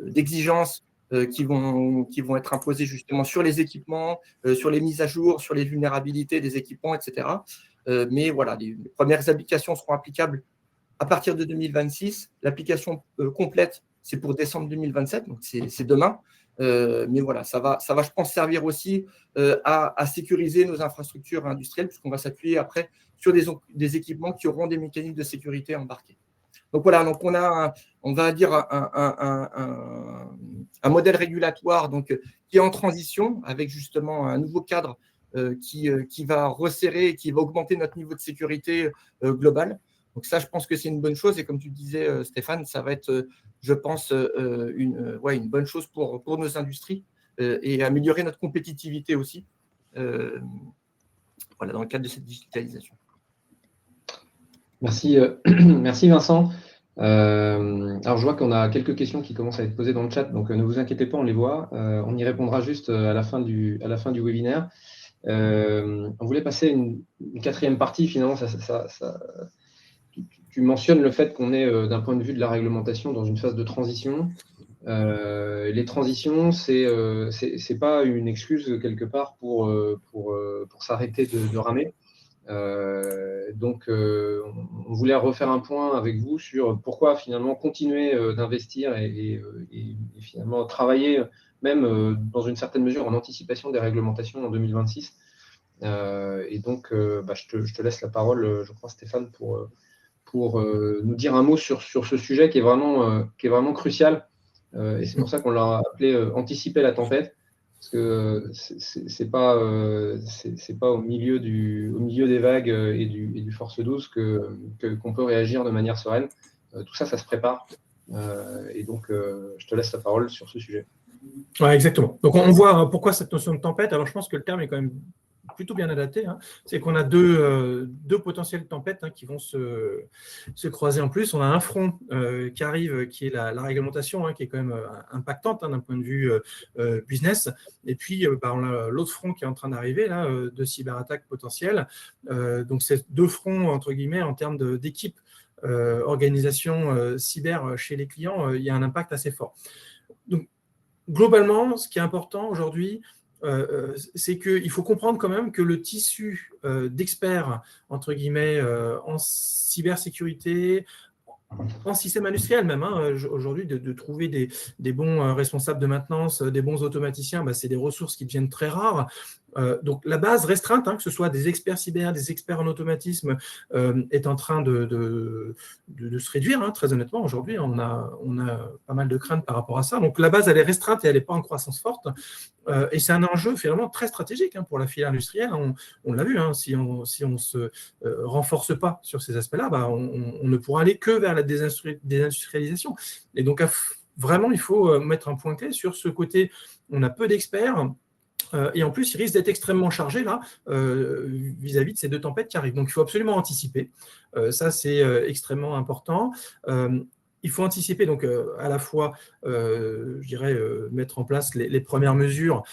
d'exigences qui vont être imposées justement sur les équipements, sur les mises à jour, sur les vulnérabilités des équipements, etc. Mais voilà, les premières applications seront applicables à partir de 2026. L'application complète, c'est pour décembre 2027, donc c'est demain. Mais voilà, ça va, je pense, servir aussi à sécuriser nos infrastructures industrielles, puisqu'on va s'appuyer après sur des équipements qui auront des mécanismes de sécurité embarqués. Donc voilà, donc on va dire un modèle régulatoire qui est en transition avec justement un nouveau cadre qui va resserrer et qui va augmenter notre niveau de sécurité global. Donc ça, je pense que c'est une bonne chose. Et comme tu disais, Stéphane, ça va être, je pense, une bonne chose pour nos industries et améliorer notre compétitivité aussi voilà, dans le cadre de cette digitalisation. Merci, merci Vincent. Alors, je vois qu'on a quelques questions qui commencent à être posées dans le chat, donc ne vous inquiétez pas, on les voit. On y répondra juste à la fin du webinaire. On voulait passer une quatrième partie, finalement. Tu mentionnes le fait qu'on est, d'un point de vue de la réglementation, dans une phase de transition. Les transitions, c'est pas une excuse quelque part pour s'arrêter de ramer. Donc, on voulait refaire un point avec vous sur pourquoi finalement continuer d'investir et finalement travailler même dans une certaine mesure en anticipation des réglementations en 2026. Et donc, je te laisse la parole, je crois, Stéphane, pour nous dire un mot sur ce sujet qui est vraiment crucial. Et c'est pour ça qu'on l'a appelé anticiper la tempête. Parce que c'est pas au milieu des vagues et du force 12 qu'on peut réagir de manière sereine. Tout ça, ça se prépare. Et donc, je te laisse la parole sur ce sujet. Ouais, exactement. Donc, on voit pourquoi cette notion de tempête. Alors, je pense que le terme est quand même plutôt bien adapté. C'est qu'on a deux potentielles tempêtes qui vont se croiser en plus. On a un front qui arrive, qui est la réglementation, qui est quand même impactante d'un point de vue business. Et puis, on a l'autre front qui est en train d'arriver, de cyberattaques potentielles. Donc, c'est deux fronts, entre guillemets, en termes d'équipe, organisation cyber chez les clients, il y a un impact assez fort. Donc, globalement, ce qui est important aujourd'hui, c'est qu'il faut comprendre quand même que le tissu d'experts, entre guillemets, en cybersécurité, en système industriel même, aujourd'hui, de trouver des bons responsables de maintenance, des bons automaticiens, c'est des ressources qui deviennent très rares. Donc la base restreinte, que ce soit des experts cyber, des experts en automatisme, est en train de se réduire, très honnêtement. Aujourd'hui, on a pas mal de craintes par rapport à ça. Donc la base, elle est restreinte et elle n'est pas en croissance forte. Et c'est un enjeu finalement très stratégique pour la filière industrielle. On l'a vu, si on se renforce pas sur ces aspects-là, on ne pourra aller que vers la désindustrialisation. Et donc vraiment, il faut mettre un point clé sur ce côté. On a peu d'experts. Et en plus, il risque d'être extrêmement chargé vis-à-vis de ces deux tempêtes qui arrivent. Donc, il faut absolument anticiper. Ça, c'est extrêmement important. Il faut anticiper, donc à la fois, je dirais, mettre en place les premières mesures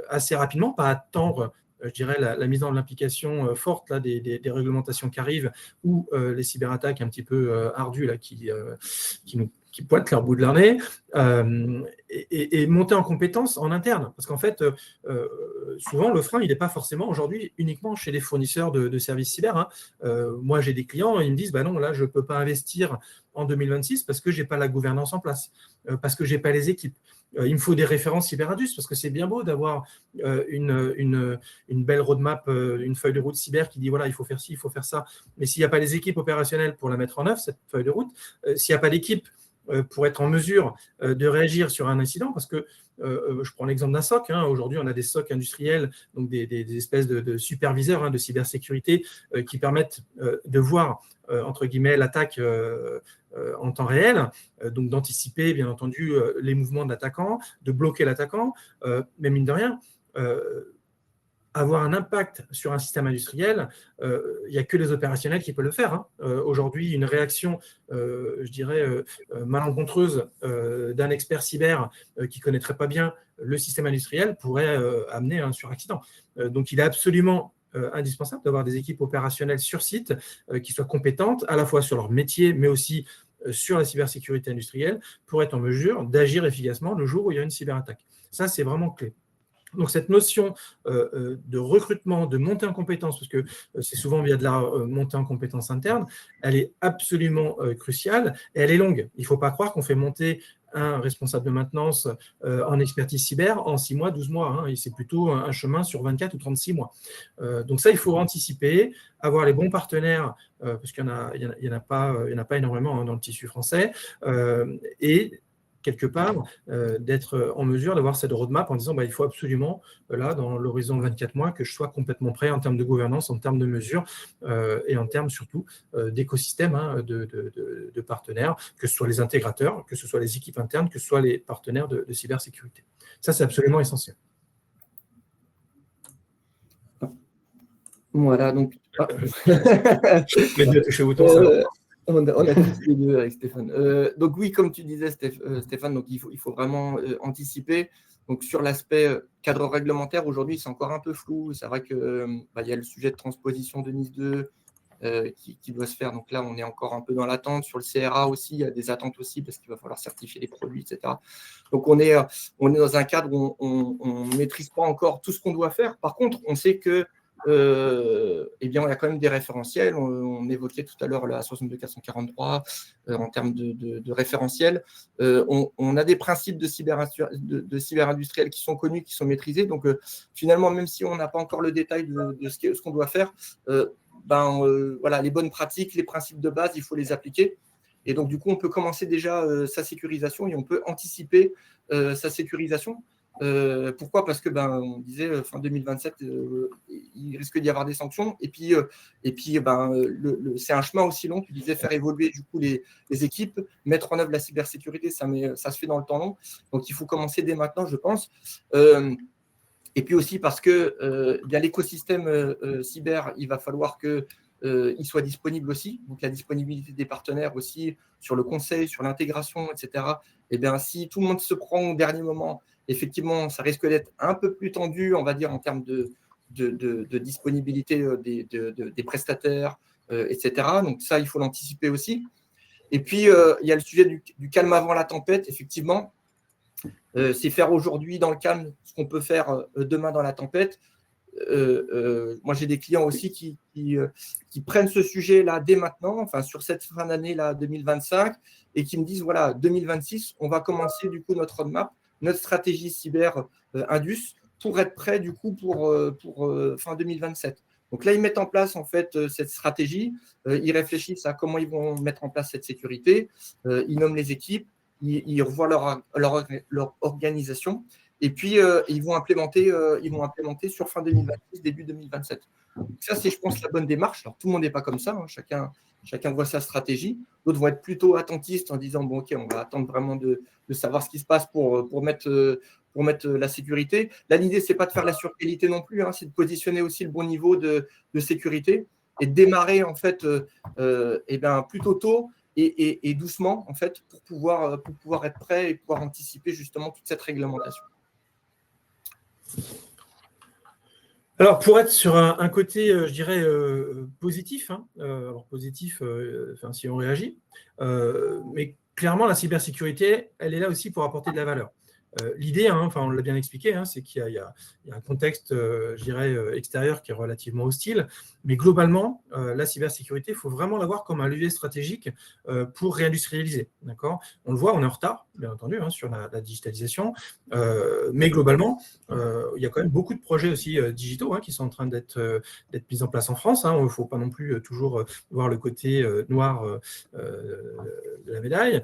assez rapidement, pas attendre, je dirais, la mise en application forte des réglementations qui arrivent ou les cyberattaques un petit peu ardues qui pointent leur bout de leur nez, et monter en compétences en interne. Parce qu'en fait, souvent, le frein, il n'est pas forcément aujourd'hui uniquement chez les fournisseurs de services cyber. Moi, j'ai des clients, ils me disent, non, là, je ne peux pas investir en 2026 parce que je n'ai pas la gouvernance en place, parce que je n'ai pas les équipes. Il me faut des références cyberindus, parce que c'est bien beau d'avoir une belle roadmap, une feuille de route cyber qui dit, voilà, il faut faire ci, il faut faire ça. Mais s'il n'y a pas les équipes opérationnelles pour la mettre en œuvre, cette feuille de route, s'il n'y a pas d'équipe pour être en mesure de réagir sur un incident, parce que je prends l'exemple d'un SOC. Aujourd'hui, on a des SOC industriels, donc des espèces de superviseurs de cybersécurité qui permettent de voir, entre guillemets, l'attaque en temps réel, donc d'anticiper, bien entendu, les mouvements de l'attaquant, de bloquer l'attaquant, mais mine de rien, avoir un impact sur un système industriel, il n'y a que les opérationnels qui peuvent le faire. Aujourd'hui, une réaction, je dirais, malencontreuse d'un expert cyber qui ne connaîtrait pas bien le système industriel pourrait amener à un suraccident. Donc, il est absolument indispensable d'avoir des équipes opérationnelles sur site qui soient compétentes à la fois sur leur métier, mais aussi sur la cybersécurité industrielle pour être en mesure d'agir efficacement le jour où il y a une cyberattaque. Ça, c'est vraiment clé. Donc, cette notion de recrutement, de montée en compétences, parce que c'est souvent via de la montée en compétences interne, elle est absolument cruciale et elle est longue. Il ne faut pas croire qu'on fait monter un responsable de maintenance en expertise cyber en 6 mois, 12 mois. Et c'est plutôt un chemin sur 24 ou 36 mois. Donc ça, il faut anticiper, avoir les bons partenaires, parce qu'il n'y en a pas énormément dans le tissu français, et quelque part, d'être en mesure d'avoir cette roadmap en disant il faut absolument, là, dans l'horizon 24 mois, que je sois complètement prêt en termes de gouvernance, en termes de mesures et en termes surtout d'écosystème de partenaires, que ce soit les intégrateurs, que ce soit les équipes internes, que ce soit les partenaires de cybersécurité. Ça, c'est absolument essentiel. Voilà, donc. On a tous les deux avec Stéphane. Donc oui, comme tu disais, Stéphane, donc il faut vraiment anticiper. Donc sur l'aspect cadre réglementaire, aujourd'hui, c'est encore un peu flou. C'est vrai qu'il y a le sujet de transposition de NIS 2 qui doit se faire. Donc là, on est encore un peu dans l'attente. Sur le CRA aussi, il y a des attentes aussi parce qu'il va falloir certifier les produits, etc. Donc on est dans un cadre où on ne maîtrise pas encore tout ce qu'on doit faire. Par contre, on sait que eh bien, on a quand même des référentiels. On évoquait tout à l'heure la 62443 en termes de référentiels. On a des principes de cyber-industriels qui sont connus, qui sont maîtrisés. Donc, finalement, même si on n'a pas encore le détail de ce qu'on doit faire, voilà, les bonnes pratiques, les principes de base, il faut les appliquer. Et donc, du coup, on peut commencer déjà sa sécurisation et on peut anticiper sa sécurisation. Pourquoi ? Parce que on disait fin 2027, il risque d'y avoir des sanctions. Et puis c'est un chemin aussi long. Tu disais faire évoluer du coup les équipes, mettre en œuvre la cybersécurité, ça se fait dans le temps long. Donc il faut commencer dès maintenant, je pense. Et puis aussi parce que l'écosystème cyber, il va falloir que il soit disponible aussi. Donc la disponibilité des partenaires aussi sur le conseil, sur l'intégration, etc. Et bien si tout le monde se prend au dernier moment, effectivement, ça risque d'être un peu plus tendu, on va dire, en termes de disponibilité des prestataires, etc. Donc ça, il faut l'anticiper aussi. Et puis, il y a le sujet du calme avant la tempête, effectivement. C'est faire aujourd'hui dans le calme ce qu'on peut faire demain dans la tempête. Moi, j'ai des clients aussi qui prennent ce sujet-là dès maintenant, enfin sur cette fin d'année-là 2025, et qui me disent, voilà, 2026, on va commencer du coup notre roadmap, notre stratégie cyber Indus pour être prêt du coup pour fin 2027. Donc là, ils mettent en place en fait cette stratégie, ils réfléchissent à comment ils vont mettre en place cette sécurité, ils nomment les équipes, ils revoient leur organisation et puis ils vont implémenter sur fin 2026, début 2027. Donc ça, c'est, je pense, la bonne démarche. Alors, tout le monde n'est pas comme ça, hein. Chacun voit sa stratégie. D'autres vont être plutôt attentistes en disant, bon, ok, on va attendre vraiment de savoir ce qui se passe pour mettre la sécurité. Là, l'idée, ce n'est pas de faire la surqualité non plus, hein, c'est de positionner aussi le bon niveau de sécurité et de démarrer, en fait, plutôt tôt et doucement, en fait, pour pouvoir être prêt et pouvoir anticiper justement toute cette réglementation. Alors, pour être sur un côté, je dirais, positif, hein, alors positif, si on réagit, mais clairement, la cybersécurité, elle est là aussi pour apporter de la valeur. L'idée, on l'a bien expliqué, c'est qu'il y a un contexte, je dirais, extérieur qui est relativement hostile, mais globalement, la cybersécurité, il faut vraiment la voir comme un levier stratégique pour réindustrialiser. D'accord ? On le voit, on est en retard, bien entendu, sur la digitalisation, mais globalement, il y a quand même beaucoup de projets aussi digitaux qui sont en train d'être mis en place en France. Il ne faut pas non plus toujours voir le côté noir de la médaille.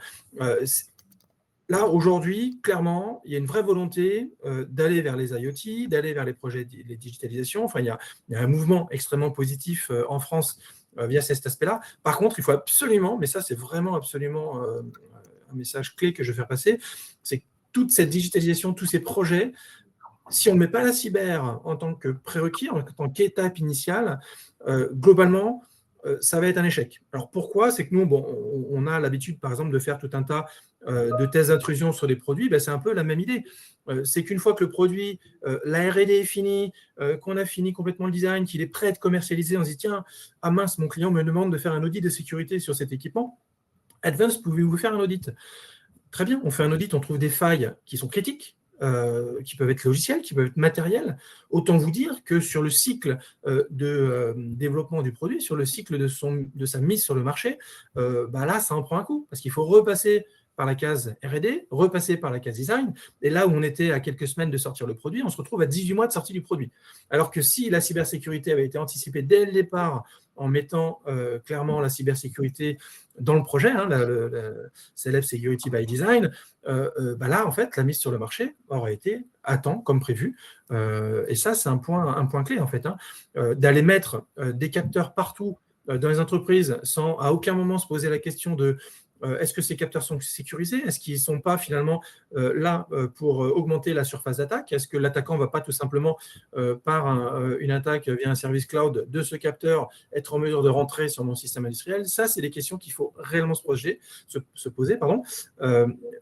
Là, aujourd'hui, clairement, il y a une vraie volonté d'aller vers les IoT, d'aller vers les projets de digitalisation. Enfin, il y a un mouvement extrêmement positif en France via cet aspect-là. Par contre, il faut absolument, mais ça, c'est vraiment absolument un message clé que je vais faire passer, c'est que toute cette digitalisation, tous ces projets, si on ne met pas la cyber en tant que prérequis, en tant qu'étape initiale, globalement, ça va être un échec. Alors pourquoi ? C'est que nous, on a l'habitude, par exemple, de faire tout un tas de tests d'intrusion sur des produits. C'est un peu la même idée. C'est qu'une fois que le produit, la R&D est finie, qu'on a fini complètement le design, qu'il est prêt à être commercialisé, on se dit, tiens, ah mince, mon client me demande de faire un audit de sécurité sur cet équipement. Advance, pouvez-vous faire un audit ? Très bien, on fait un audit, on trouve des failles qui sont critiques, qui peuvent être logiciels, qui peuvent être matériels. Autant vous dire que sur le cycle de développement du produit, sur le cycle de sa mise sur le marché, là, ça en prend un coup, parce qu'il faut repasser par la case R&D, repasser par la case design, et là où on était à quelques semaines de sortir le produit, on se retrouve à 18 mois de sortie du produit. Alors que si la cybersécurité avait été anticipée dès le départ en mettant clairement la cybersécurité dans le projet, le célèbre Security by Design, là, en fait, la mise sur le marché aurait été à temps, comme prévu. Et ça, c'est un point clé, en fait, d'aller mettre des capteurs partout dans les entreprises sans à aucun moment se poser la question de est-ce que ces capteurs sont sécurisés? Est-ce qu'ils ne sont pas finalement là pour augmenter la surface d'attaque? Est-ce que l'attaquant ne va pas tout simplement, par une attaque via un service cloud de ce capteur, être en mesure de rentrer sur mon système industriel? Ça, c'est des questions qu'il faut réellement se poser.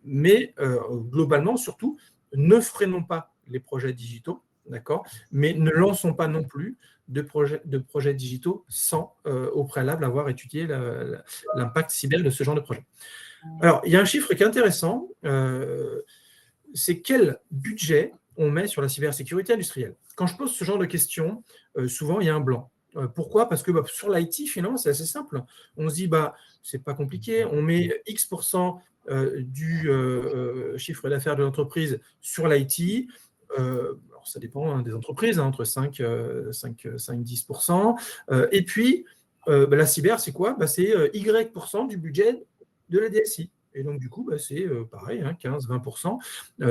Mais globalement, surtout, ne freinons pas les projets digitaux, d'accord, mais ne lançons pas non plus de projets digitaux sans au préalable avoir étudié l'impact cyber de ce genre de projet. Alors, il y a un chiffre qui est intéressant, c'est quel budget on met sur la cybersécurité industrielle. Quand je pose ce genre de questions, souvent il y a un blanc. Pourquoi? Parce que sur l'IT, finalement, c'est assez simple. On se dit, c'est pas compliqué, on met X% du chiffre d'affaires de l'entreprise sur l'IT. Ça dépend des entreprises, entre 5-10%. Et puis, la cyber, c'est quoi? C'est Y% du budget de la DSI. Et donc, du coup, c'est pareil, 15-20%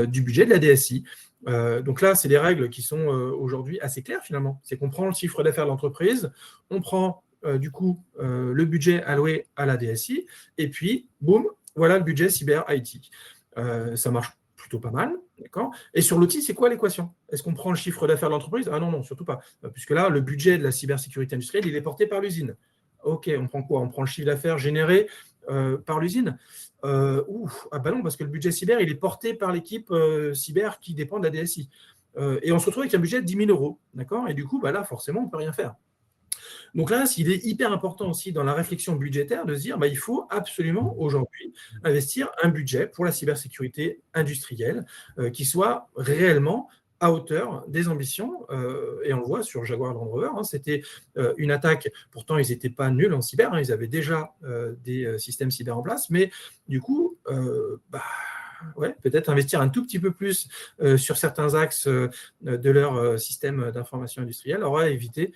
du budget de la DSI. Donc là, c'est des règles qui sont aujourd'hui assez claires, finalement. C'est qu'on prend le chiffre d'affaires de l'entreprise, on prend, du coup, le budget alloué à la DSI, et puis, boum, voilà le budget cyber IT. Ça marche plutôt pas mal, d'accord. Et sur l'outil, c'est quoi l'équation? Est-ce qu'on prend le chiffre d'affaires de l'entreprise? Ah non, surtout pas. Puisque là, le budget de la cybersécurité industrielle, il est porté par l'usine. OK, on prend quoi? On prend le chiffre d'affaires généré par l'usine? Non, parce que le budget cyber, il est porté par l'équipe cyber qui dépend de la DSI. Et on se retrouve avec un budget de 10 000 €, d'accord. Et du coup, là, forcément, on ne peut rien faire. Donc là, il est hyper important aussi dans la réflexion budgétaire de se dire il faut absolument aujourd'hui investir un budget pour la cybersécurité industrielle qui soit réellement à hauteur des ambitions. Et on le voit sur Jaguar Land Rover, c'était une attaque, pourtant ils n'étaient pas nuls en cyber, ils avaient déjà des systèmes cyber en place, mais du coup, peut-être investir un tout petit peu plus sur certains axes de leur système d'information industrielle aura évité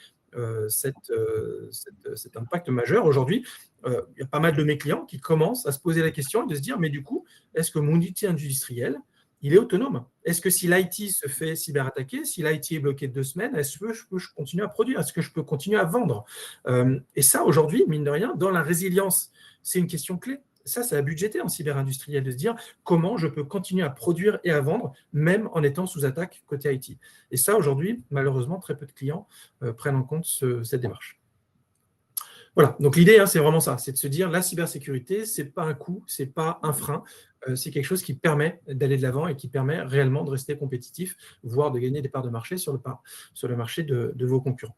cet impact majeur. Aujourd'hui, il y a pas mal de mes clients qui commencent à se poser la question et de se dire, mais du coup, est-ce que mon outil industriel, il est autonome? Est-ce que si l'IT se fait cyberattaquer, si l'IT est bloqué 2 semaines, est-ce que je peux continuer à produire? Est-ce que je peux continuer à vendre? Et ça, aujourd'hui, mine de rien, dans la résilience, c'est une question clé. Ça, c'est à budgéter en cyberindustriel, de se dire comment je peux continuer à produire et à vendre, même en étant sous attaque côté IT. Et ça, aujourd'hui, malheureusement, très peu de clients prennent en compte cette démarche. Voilà, donc l'idée, c'est vraiment ça, c'est de se dire la cybersécurité, ce n'est pas un coût, ce n'est pas un frein, c'est quelque chose qui permet d'aller de l'avant et qui permet réellement de rester compétitif, voire de gagner des parts de marché sur le marché de vos concurrents.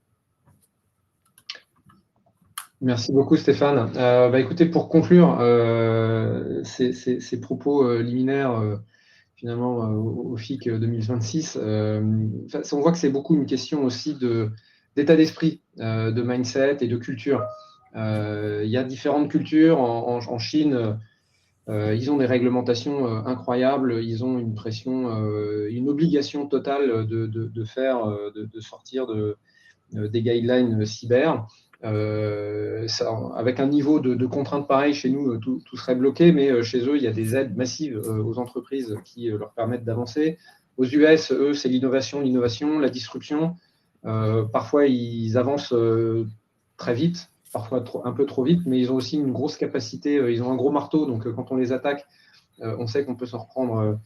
Merci beaucoup Stéphane. Écoutez, pour conclure ces propos liminaires finalement au FIC 2026, on voit que c'est beaucoup une question aussi d'état d'esprit, de mindset et de culture. Il y a différentes cultures. En Chine, ils ont des réglementations incroyables, ils ont une pression, une obligation totale de sortir des guidelines cyber. Avec un niveau de contraintes pareil, chez nous, tout serait bloqué, mais chez eux, il y a des aides massives aux entreprises qui leur permettent d'avancer. Aux US, eux, c'est l'innovation, la disruption. Parfois, ils avancent très vite, parfois un peu trop vite, mais ils ont aussi une grosse capacité, ils ont un gros marteau, donc quand on les attaque, on sait qu'on peut s'en reprendre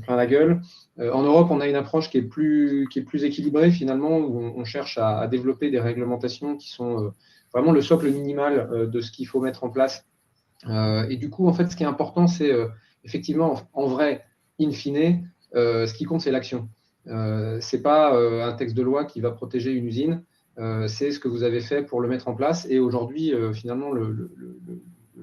plein la gueule. En Europe, on a une approche qui est plus équilibrée finalement, où on cherche à développer des réglementations qui sont vraiment le socle minimal de ce qu'il faut mettre en place. Et du coup, en fait, ce qui est important, c'est effectivement, en vrai, in fine, ce qui compte, c'est l'action. C'est pas un texte de loi qui va protéger une usine, c'est ce que vous avez fait pour le mettre en place. Et aujourd'hui, finalement, le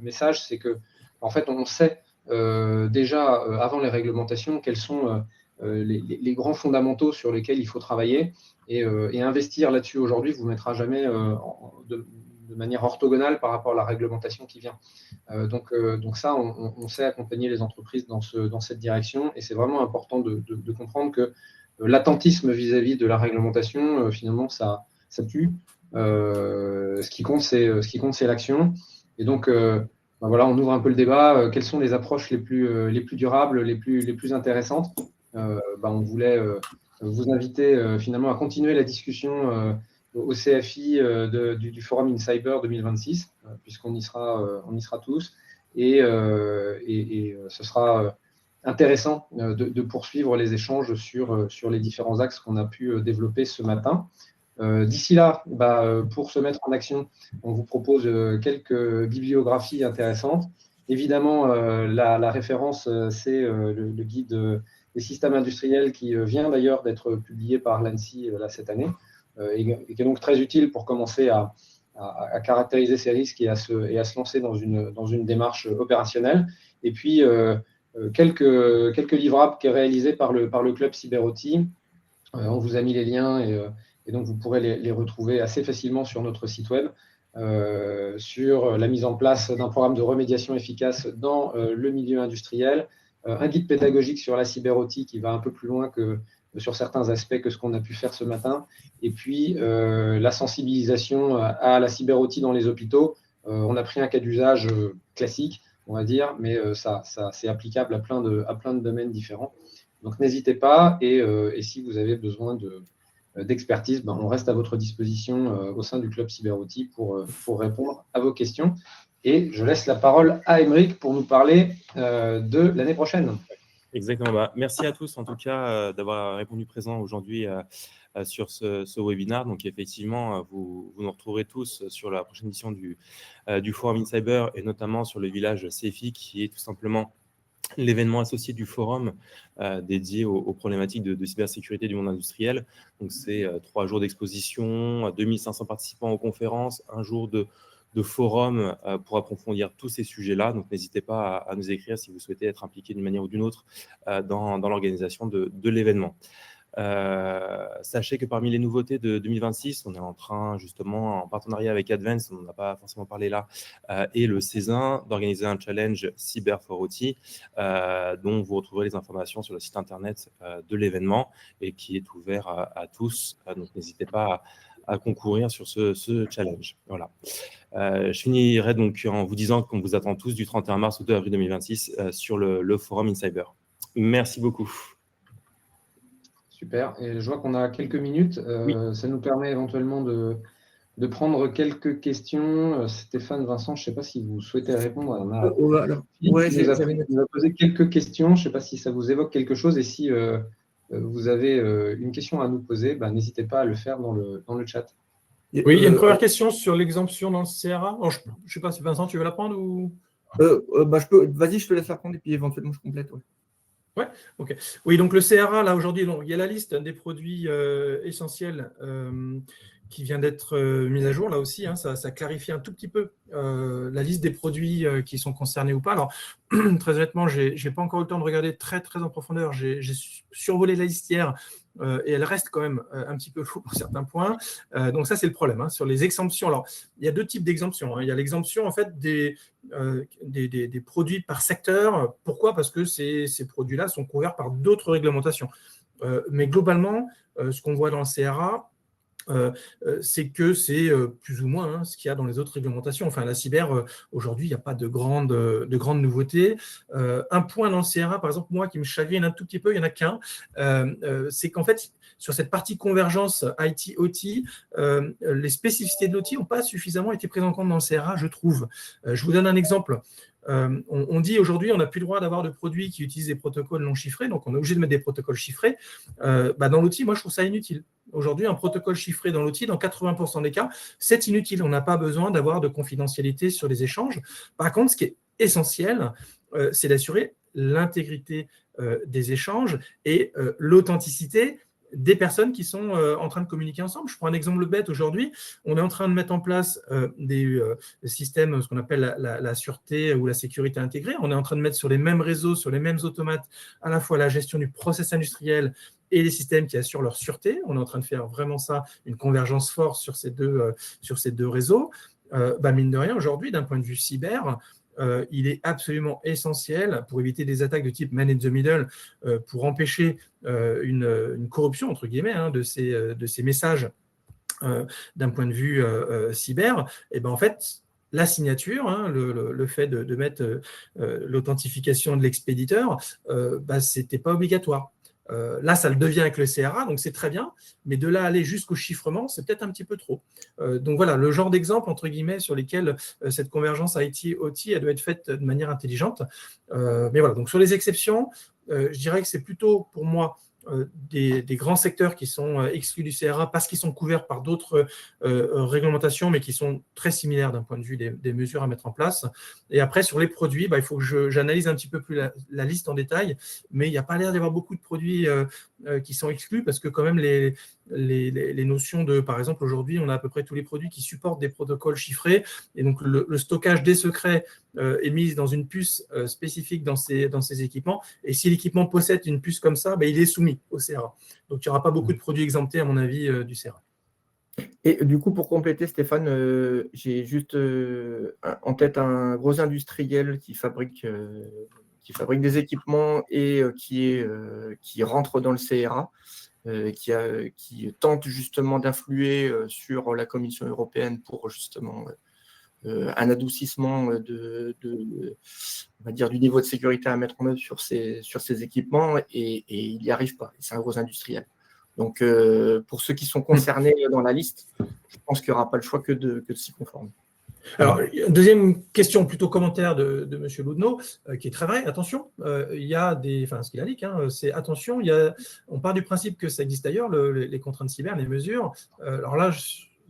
message, c'est que, en fait, on sait déjà avant les réglementations quels sont les grands fondamentaux sur lesquels il faut travailler, et investir là-dessus aujourd'hui vous mettra jamais de manière orthogonale par rapport à la réglementation qui vient. Donc ça, on sait accompagner les entreprises dans cette direction, et c'est vraiment important de comprendre que l'attentisme vis-à-vis de la réglementation, finalement, ça tue. Ce qui compte, c'est l'action. Et donc, voilà, on ouvre un peu le débat. Quelles sont les approches les plus durables, les plus intéressantes? On voulait vous inviter finalement à continuer la discussion au CFI du Forum InCyber 2026, puisqu'on y sera tous. Et ce sera intéressant de poursuivre les échanges sur les différents axes qu'on a pu développer ce matin. D'ici là, pour se mettre en action, on vous propose quelques bibliographies intéressantes. Évidemment, la référence, c'est le guide des systèmes industriels qui vient d'ailleurs d'être publié par l'ANSSI cette année et qui est donc très utile pour commencer à caractériser ces risques et à se lancer dans une démarche opérationnelle. Et puis, quelques livrables qui sont réalisés par le club CyberOT. On vous a mis les liens et donc vous pourrez les retrouver assez facilement sur notre site web sur la mise en place d'un programme de remédiation efficace dans le milieu industriel, un guide pédagogique sur la CyberOT qui va un peu plus loin que sur certains aspects que ce qu'on a pu faire ce matin, et puis la sensibilisation à la CyberOT dans les hôpitaux. On a pris un cas d'usage classique, on va dire, mais ça c'est applicable à plein de domaines différents. Donc n'hésitez pas, et si vous avez besoin d'expertise, on reste à votre disposition au sein du club CyberOT pour répondre à vos questions. Et je laisse la parole à Aymeric pour nous parler de l'année prochaine. Exactement. Merci à tous, en tout cas, d'avoir répondu présent aujourd'hui sur ce webinaire. Donc, effectivement, vous nous retrouverez tous sur la prochaine édition du Forum InCyber et notamment sur le village CFI, qui est tout simplement l'événement associé du forum dédié aux problématiques de cybersécurité du monde industriel. Donc, c'est 3 jours d'exposition, 2500 participants aux conférences, 1 jour de forum pour approfondir tous ces sujets-là. Donc, n'hésitez pas à nous écrire si vous souhaitez être impliqué d'une manière ou d'une autre dans l'organisation de l'événement. Sachez que parmi les nouveautés de 2026, on est en train, justement, en partenariat avec Advance, on n'en a pas forcément parlé là, et le CESIN, d'organiser un challenge Cyber for OT, dont vous retrouverez les informations sur le site internet de l'événement et qui est ouvert à tous. Donc, n'hésitez pas à concourir sur ce challenge. Voilà. Je finirai donc en vous disant qu'on vous attend tous du 31 mars au 2 avril 2026 sur le Forum InCyber. Merci beaucoup. Super. Et je vois qu'on a quelques minutes. Oui. Ça nous permet éventuellement de prendre quelques questions. Stéphane, Vincent, je ne sais pas si vous souhaitez répondre. Philippe nous a posé quelques questions. Je ne sais pas si ça vous évoque quelque chose. Et si vous avez une question à nous poser, n'hésitez pas à le faire dans le chat. Oui, il y a une première question sur l'exemption dans le CRA. Alors, je ne sais pas si Vincent, tu veux la prendre ou… Vas-y, je te laisse la prendre et puis éventuellement je complète. Ouais, ok. Oui, donc le CRA, là, aujourd'hui, il y a la liste des produits essentiels qui vient d'être mise à jour, là aussi. Ça clarifie un tout petit peu la liste des produits qui sont concernés ou pas. Alors, très honnêtement, je n'ai pas encore eu le temps de regarder très, très en profondeur. J'ai survolé la liste hier et elle reste quand même un petit peu floue pour certains points. Donc ça, c'est le problème. Sur les exemptions, alors, il y a 2 types d'exemptions. Il y a l'exemption, en fait, des produits par secteur. Pourquoi ? Parce que ces produits-là sont couverts par d'autres réglementations. Mais globalement, ce qu'on voit dans le CRA, c'est que c'est plus ou moins ce qu'il y a dans les autres réglementations. Enfin, la cyber, aujourd'hui, il n'y a pas de grandes nouveautés. Un point dans le CRA, par exemple, moi, qui me chagrine un tout petit peu, il n'y en a qu'un, c'est qu'en fait, sur cette partie convergence IT-OT, les spécificités de l'OT n'ont pas suffisamment été prises en compte dans le CRA, je trouve. Je vous donne un exemple. On dit aujourd'hui, on n'a plus le droit d'avoir de produits qui utilisent des protocoles non chiffrés, donc on est obligé de mettre des protocoles chiffrés. Dans l'outil, moi, je trouve ça inutile. Aujourd'hui, un protocole chiffré dans l'outil, dans 80% des cas, c'est inutile. On n'a pas besoin d'avoir de confidentialité sur les échanges. Par contre, ce qui est essentiel, c'est d'assurer l'intégrité des échanges et l'authenticité des personnes qui sont en train de communiquer ensemble. Je prends un exemple bête aujourd'hui. On est en train de mettre en place des systèmes, ce qu'on appelle la sûreté ou la sécurité intégrée. On est en train de mettre sur les mêmes réseaux, sur les mêmes automates, à la fois la gestion du process industriel et les systèmes qui assurent leur sûreté. On est en train de faire vraiment ça, une convergence forte sur ces deux réseaux. Mine de rien, aujourd'hui, d'un point de vue cyber, il est absolument essentiel pour éviter des attaques de type man in the middle, pour empêcher une corruption, entre guillemets, de ces messages d'un point de vue cyber, et ben en fait, la signature, hein, le fait de mettre l'authentification de l'expéditeur, ce n'était pas obligatoire. Là, ça le devient avec le CRA, donc c'est très bien, mais de là aller jusqu'au chiffrement, c'est peut-être un petit peu trop. Donc voilà, le genre d'exemple, entre guillemets, sur lesquels cette convergence IT-OT, elle doit être faite de manière intelligente. Mais voilà, donc sur les exceptions, je dirais que c'est plutôt, pour moi, des grands secteurs qui sont exclus du CRA parce qu'ils sont couverts par d'autres réglementations, mais qui sont très similaires d'un point de vue des mesures à mettre en place. Et après, sur les produits, il faut que j'analyse un petit peu plus la liste en détail, mais il n'y a pas l'air d'y avoir beaucoup de produits qui sont exclus, parce que quand même les notions de, par exemple, aujourd'hui, on a à peu près tous les produits qui supportent des protocoles chiffrés, et donc le stockage des secrets est mis dans une puce spécifique dans ces équipements, et si l'équipement possède une puce comme ça, il est soumis au CRA. Donc, il n'y aura pas beaucoup de produits exemptés, à mon avis, du CRA. Et du coup, pour compléter, Stéphane, j'ai juste en tête un gros industriel qui fabrique des équipements et qui rentre dans le CRA, qui tente justement d'influer sur la Commission européenne pour justement un adoucissement on va dire, du niveau de sécurité à mettre en œuvre sur ces équipements, et il n'y arrive pas. C'est un gros industriel. Donc, pour ceux qui sont concernés dans la liste, je pense qu'il n'y aura pas le choix que de s'y conformer. Alors, deuxième question, plutôt commentaire de M. Loudneau, qui est très vrai. Attention, il y a ce qu'il indique, c'est attention, on part du principe que ça existe ailleurs, les contraintes cyber, les mesures. Alors là,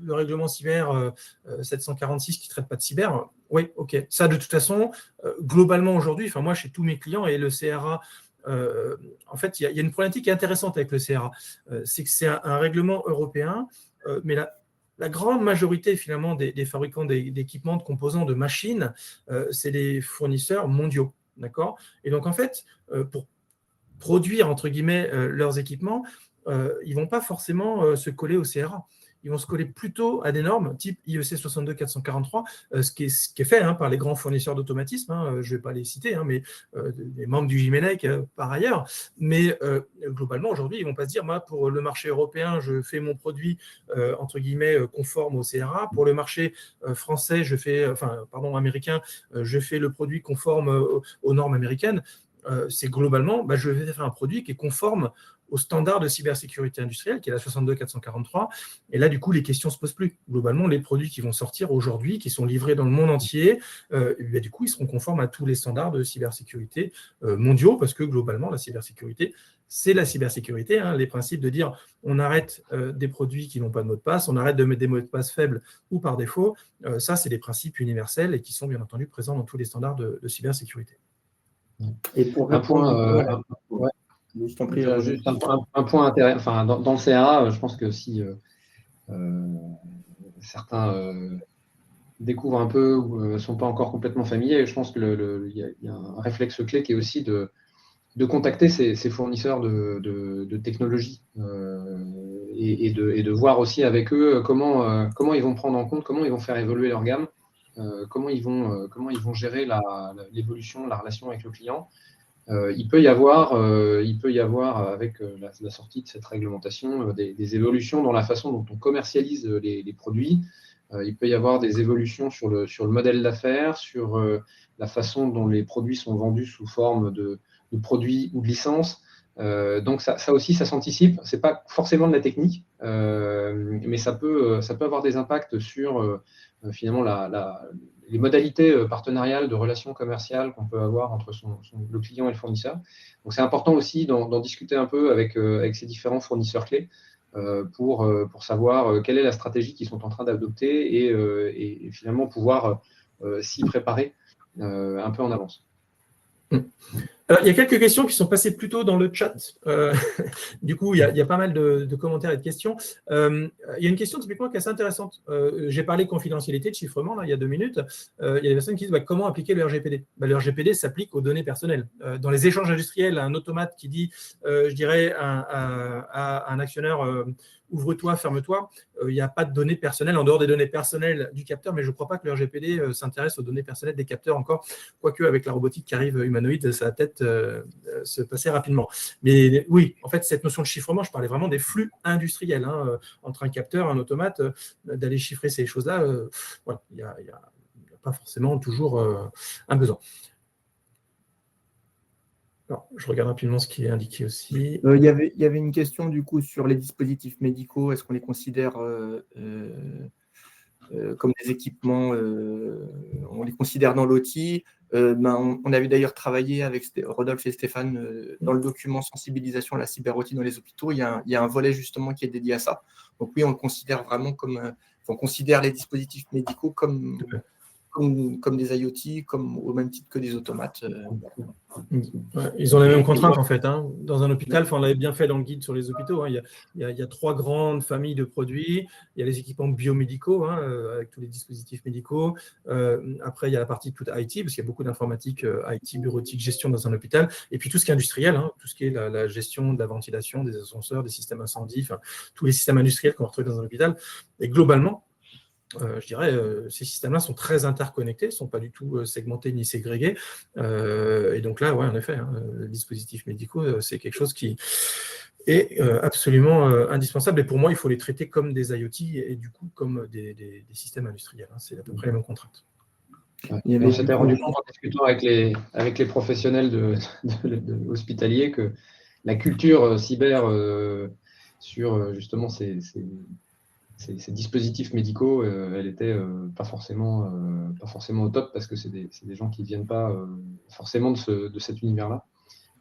le règlement cyber 746 qui ne traite pas de cyber, oui, ok. Ça, de toute façon, globalement aujourd'hui, moi, chez tous mes clients et le CRA, en fait, il y a une problématique qui est intéressante avec le CRA. C'est que c'est un règlement européen, mais la grande majorité, finalement, des fabricants d'équipements, de composants, de machines, c'est des fournisseurs mondiaux. D'accord ? Et donc, en fait, pour produire, entre guillemets, leurs équipements, ils ne vont pas forcément se coller au CRA. Ils vont se coller plutôt à des normes type IEC 62443, ce qui est fait par les grands fournisseurs d'automatisme. Je ne vais pas les citer, mais les membres du JMELEC par ailleurs. Mais globalement, aujourd'hui, ils ne vont pas se dire, moi, pour le marché européen, je fais mon produit, entre guillemets, conforme au CRA. Pour le marché français, américain, je fais le produit conforme aux normes américaines. C'est globalement, je vais faire un produit qui est conforme au standard de cybersécurité industrielle, qui est la 62443. Et là, du coup, les questions ne se posent plus. Globalement, les produits qui vont sortir aujourd'hui, qui sont livrés dans le monde entier, du coup, ils seront conformes à tous les standards de cybersécurité mondiaux, parce que globalement, la cybersécurité, c'est la cybersécurité. Les principes de dire on arrête des produits qui n'ont pas de mot de passe, on arrête de mettre des mots de passe faibles ou par défaut, ça, c'est des principes universels et qui sont bien entendu présents dans tous les standards de cybersécurité. Et pour répondre juste un point intéressant. Dans le CRA, je pense que si certains découvrent un peu ou ne sont pas encore complètement familiers, je pense qu'il y a un réflexe clé qui est aussi de contacter ces fournisseurs de technologie et de voir aussi avec eux comment ils vont prendre en compte, comment ils vont faire évoluer leur gamme, comment ils vont gérer l'évolution, la relation avec le client. Il peut y avoir avec la sortie de cette réglementation des évolutions dans la façon dont on commercialise les produits. Il peut y avoir des évolutions sur le modèle d'affaires, sur la façon dont les produits sont vendus sous forme de produits ou de licences. Donc ça aussi, ça s'anticipe. Ce n'est pas forcément de la technique, mais ça peut avoir des impacts sur finalement les modalités partenariales de relations commerciales qu'on peut avoir entre le client et le fournisseur. Donc c'est important aussi d'en discuter un peu avec ces différents fournisseurs clés pour savoir quelle est la stratégie qu'ils sont en train d'adopter et finalement pouvoir s'y préparer un peu en avance. Alors, il y a quelques questions qui sont passées plus tôt dans le chat. Du coup, il y a pas mal de commentaires et de questions. Il y a une question typiquement qui est assez intéressante. J'ai parlé confidentialité, de chiffrement, là, il y a 2 minutes. Il y a des personnes qui disent comment appliquer le RGPD. Le RGPD s'applique aux données personnelles. Dans les échanges industriels, un automate qui dit, je dirais, à un actionneur ouvre-toi, ferme-toi, il n'y a pas de données personnelles en dehors des données personnelles du capteur, mais je ne crois pas que le RGPD s'intéresse aux données personnelles des capteurs encore, quoique avec la robotique qui arrive humanoïde, ça va peut-être peut-être se passer rapidement. Mais oui, en fait, cette notion de chiffrement, je parlais vraiment des flux industriels, hein, entre un capteur, un automate, d'aller chiffrer ces choses-là. Voilà, il n'y a pas forcément toujours un besoin. Alors, je regarde rapidement ce qui est indiqué aussi. Il y avait une question du coup sur les dispositifs médicaux. Est-ce qu'on les considère comme des équipements, on les considère dans l'OTI. On avait d'ailleurs travaillé avec Rodolphe et Stéphane dans le document sensibilisation à la cyber-OTI dans les hôpitaux. Il y a un volet justement qui est dédié à ça. Donc oui, on le considère vraiment comme, on considère les dispositifs médicaux comme des IoT, au même titre que des automates. Ouais, ils ont les mêmes contraintes en fait. Hein. Dans un hôpital, on l'avait bien fait dans le guide sur les hôpitaux. Hein. Il y a 3 grandes familles de produits. Il y a les équipements biomédicaux, hein, avec tous les dispositifs médicaux. Après, il y a la partie toute IT, parce qu'il y a beaucoup d'informatique IT, bureautique, gestion dans un hôpital. Et puis tout ce qui est industriel, hein, tout ce qui est la gestion de la ventilation, des ascenseurs, des systèmes incendies, tous les systèmes industriels qu'on retrouve dans un hôpital. Et globalement, je dirais, ces systèmes-là sont très interconnectés, ne sont pas du tout segmentés ni ségrégés. Et donc là, ouais, en effet, hein, les dispositifs médicaux, c'est quelque chose qui est absolument indispensable. Et pour moi, il faut les traiter comme des IoT et du coup comme des systèmes industriels. Hein. C'est à peu près les mêmes contraintes. On s'était rendu compte en discutant avec les professionnels hospitaliers que la culture cyber sur justement ces dispositifs médicaux, elle était pas forcément au top parce que c'est des gens qui ne viennent pas forcément de cet univers-là.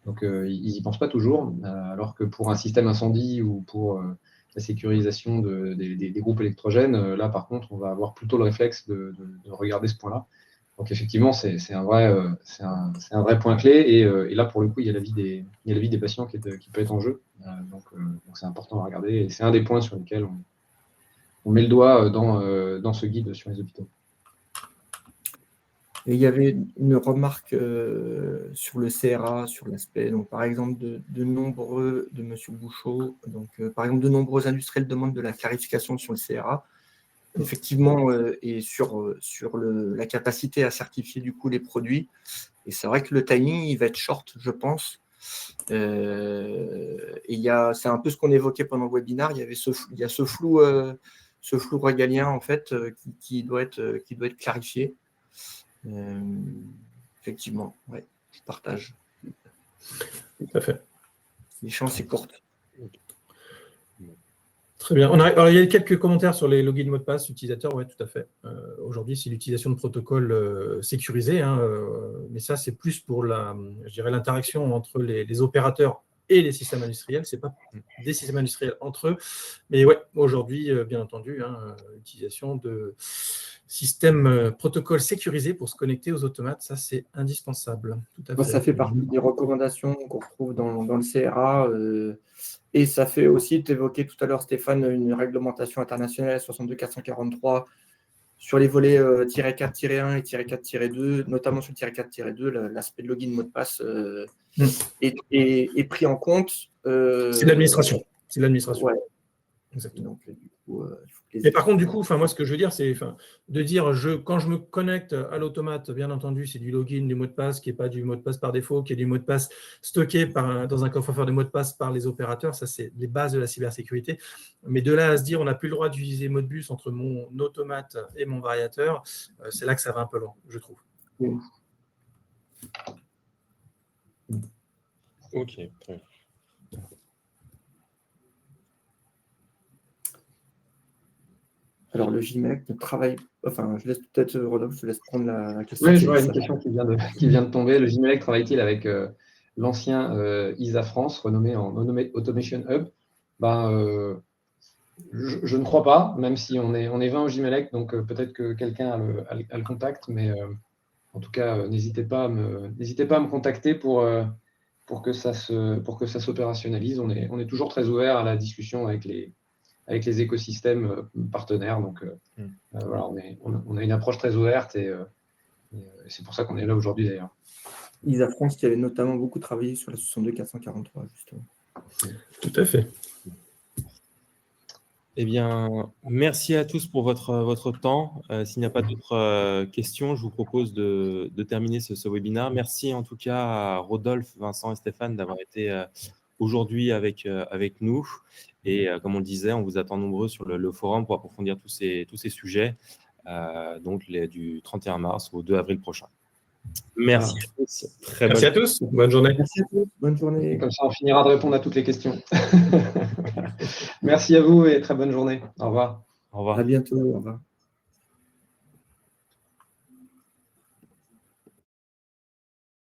Donc, ils n'y pensent pas toujours, alors que pour un système incendie ou pour la sécurisation des groupes électrogènes, là, par contre, on va avoir plutôt le réflexe de regarder ce point-là. Donc, effectivement, c'est un vrai point clé. Et là, pour le coup, il y a la vie des patients qui peut être en jeu. Donc, c'est important à regarder. Et c'est un des points sur lesquels on met le doigt dans ce guide sur les hôpitaux. Et il y avait une remarque sur le CRA, sur l'aspect, donc par exemple de M. Bouchot, par exemple de nombreux industriels demandent de la clarification sur le CRA, effectivement, et sur la capacité à certifier du coup les produits. Et c'est vrai que le timing, il va être short, je pense. Et c'est un peu ce qu'on évoquait pendant le webinaire. Il y a ce flou régalien en fait qui doit être clarifié. Effectivement, ouais, je partage. Tout à fait. L'échéance est courte. Très bien. Alors, il y a quelques commentaires sur les logins mots de passe utilisateurs. Oui, tout à fait. Aujourd'hui, c'est l'utilisation de protocoles sécurisés, hein, mais ça, c'est plus pour l'interaction entre les opérateurs et les systèmes industriels. Ce n'est pas des systèmes industriels entre eux. Mais ouais, aujourd'hui, bien entendu, hein, l'utilisation de systèmes protocoles sécurisés pour se connecter aux automates, ça, c'est indispensable. Tout à fait. Ça fait partie des recommandations qu'on retrouve dans le CRA. Et ça fait aussi, tu évoquais tout à l'heure, Stéphane, une réglementation internationale 62443 sur les volets -4-1 et -4-2, notamment sur le -4-2, l'aspect de login mot de passe est pris en compte. C'est l'administration. C'est l'administration. Ouais. Exactement. Donc, du coup, mais par contre, du coup, moi, ce que je veux dire, c'est de dire, quand je me connecte à l'automate, bien entendu, c'est du login, du mot de passe, qui n'est pas du mot de passe par défaut, qui est du mot de passe stocké dans un coffre-fort de mots de passe par les opérateurs. Ça, c'est les bases de la cybersécurité. Mais de là à se dire, on n'a plus le droit d'utiliser Modbus entre mon automate et mon variateur, c'est là que ça va un peu loin, je trouve. Ok, très bien. Alors, le GIMEC ne travaille. Enfin, je laisse peut-être, Rodolphe, je te laisse prendre la question. Oui, je vois une question qui vient de tomber. Le GIMELEC travaille-t-il avec l'ancien ISA France, renommé en Automation Hub? Je ne crois pas, même si on est 20 au GIMELEC, donc peut-être que quelqu'un a le contact, mais en tout cas, n'hésitez pas à me contacter pour que ça s'opérationnalise. On est toujours très ouvert à la discussion avec les écosystèmes partenaires. Donc, voilà, on a une approche très ouverte et c'est pour ça qu'on est là aujourd'hui d'ailleurs. ISA France qui avait notamment beaucoup travaillé sur la 62443, justement. Tout à fait. Eh bien, merci à tous pour votre temps. S'il n'y a pas d'autres questions, je vous propose de terminer ce webinaire. Merci en tout cas à Rodolphe, Vincent et Stéphane d'avoir été aujourd'hui avec nous. Et comme on le disait, on vous attend nombreux sur le forum pour approfondir tous ces sujets, donc du 31 mars au 2 avril prochain. Merci à tous. Merci à tous. Bonne journée. Merci à tous. Bonne journée. Comme ça, on finira de répondre à toutes les questions. Merci à vous et très bonne journée. Au revoir. Au revoir. À bientôt. Au revoir.